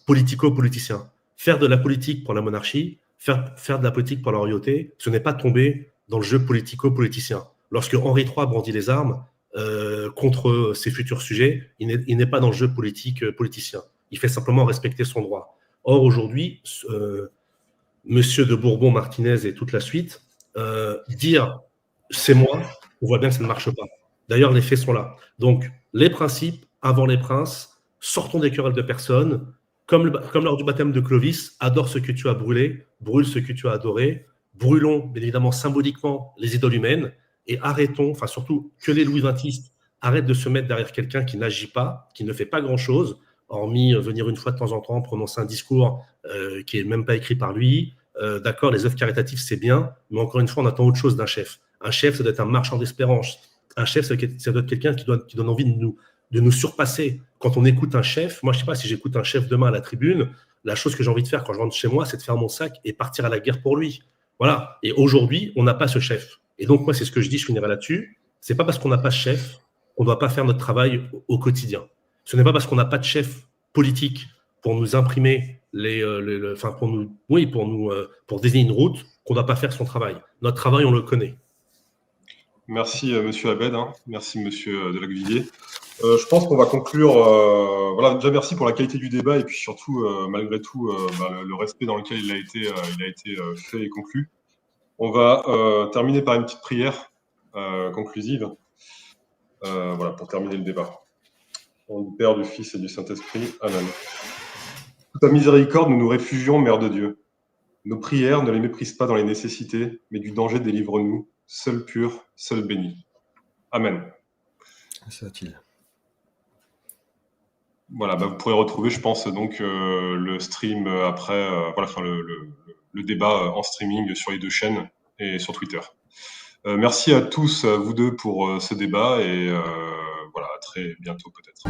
politico-politicien. Faire de la politique pour la monarchie, faire de la politique pour la royauté, ce n'est pas tomber dans le jeu politico-politicien. Lorsque Henri III brandit les armes contre ses futurs sujets, il n'est pas dans le jeu politicien. Il fait simplement respecter son droit. Or, aujourd'hui, Monsieur de Bourbon-Martinez et toute la suite, dire « c'est moi », on voit bien que ça ne marche pas. D'ailleurs, les faits sont là. Donc, les principes avant les princes, sortons des querelles de personnes, comme lors du baptême de Clovis, adore ce que tu as brûlé, brûle ce que tu as adoré, brûlons, bien évidemment, symboliquement, les idoles humaines, et arrêtons, enfin surtout, que les Louis XXistes arrêtent de se mettre derrière quelqu'un qui n'agit pas, qui ne fait pas grand-chose, hormis venir une fois de temps en temps prononcer un discours qui n'est même pas écrit par lui. D'accord, les œuvres caritatives, c'est bien, mais encore une fois, on attend autre chose d'un chef. Un chef, ça doit être un marchand d'espérance. Un chef, ça doit être quelqu'un qui donne envie de nous surpasser. Quand on écoute un chef, moi, je ne sais pas si j'écoute un chef demain à la tribune, la chose que j'ai envie de faire quand je rentre chez moi, c'est de faire mon sac et partir à la guerre pour lui. Voilà. Et aujourd'hui, on n'a pas ce chef. Et donc, moi, c'est ce que je dis, je finirai là-dessus. C'est pas parce qu'on n'a pas de chef qu'on ne doit pas faire notre travail au quotidien. Ce n'est pas parce qu'on n'a pas de chef politique pour nous imprimer pour désigner une route qu'on ne doit pas faire son travail. Notre travail, on le connaît. Merci, monsieur Abed. Merci, monsieur Delacvilliers. Je pense qu'on va conclure. Voilà, déjà, merci pour la qualité du débat et puis surtout, malgré tout, le respect dans lequel il a été fait et conclu. On va terminer par une petite prière conclusive. Voilà, pour terminer le débat. Au nom du Père, du Fils et du Saint-Esprit. Amen. Sous ta miséricorde, nous nous réfugions, Mère de Dieu. Nos prières ne les méprisent pas dans les nécessités, mais du danger délivre-nous, seul pur, seul béni. Amen. Soit-il. Voilà, vous pourrez retrouver, je pense, donc le stream après, le débat en streaming sur les deux chaînes et sur Twitter. Merci à tous, vous deux, pour ce débat et voilà, à très bientôt peut-être.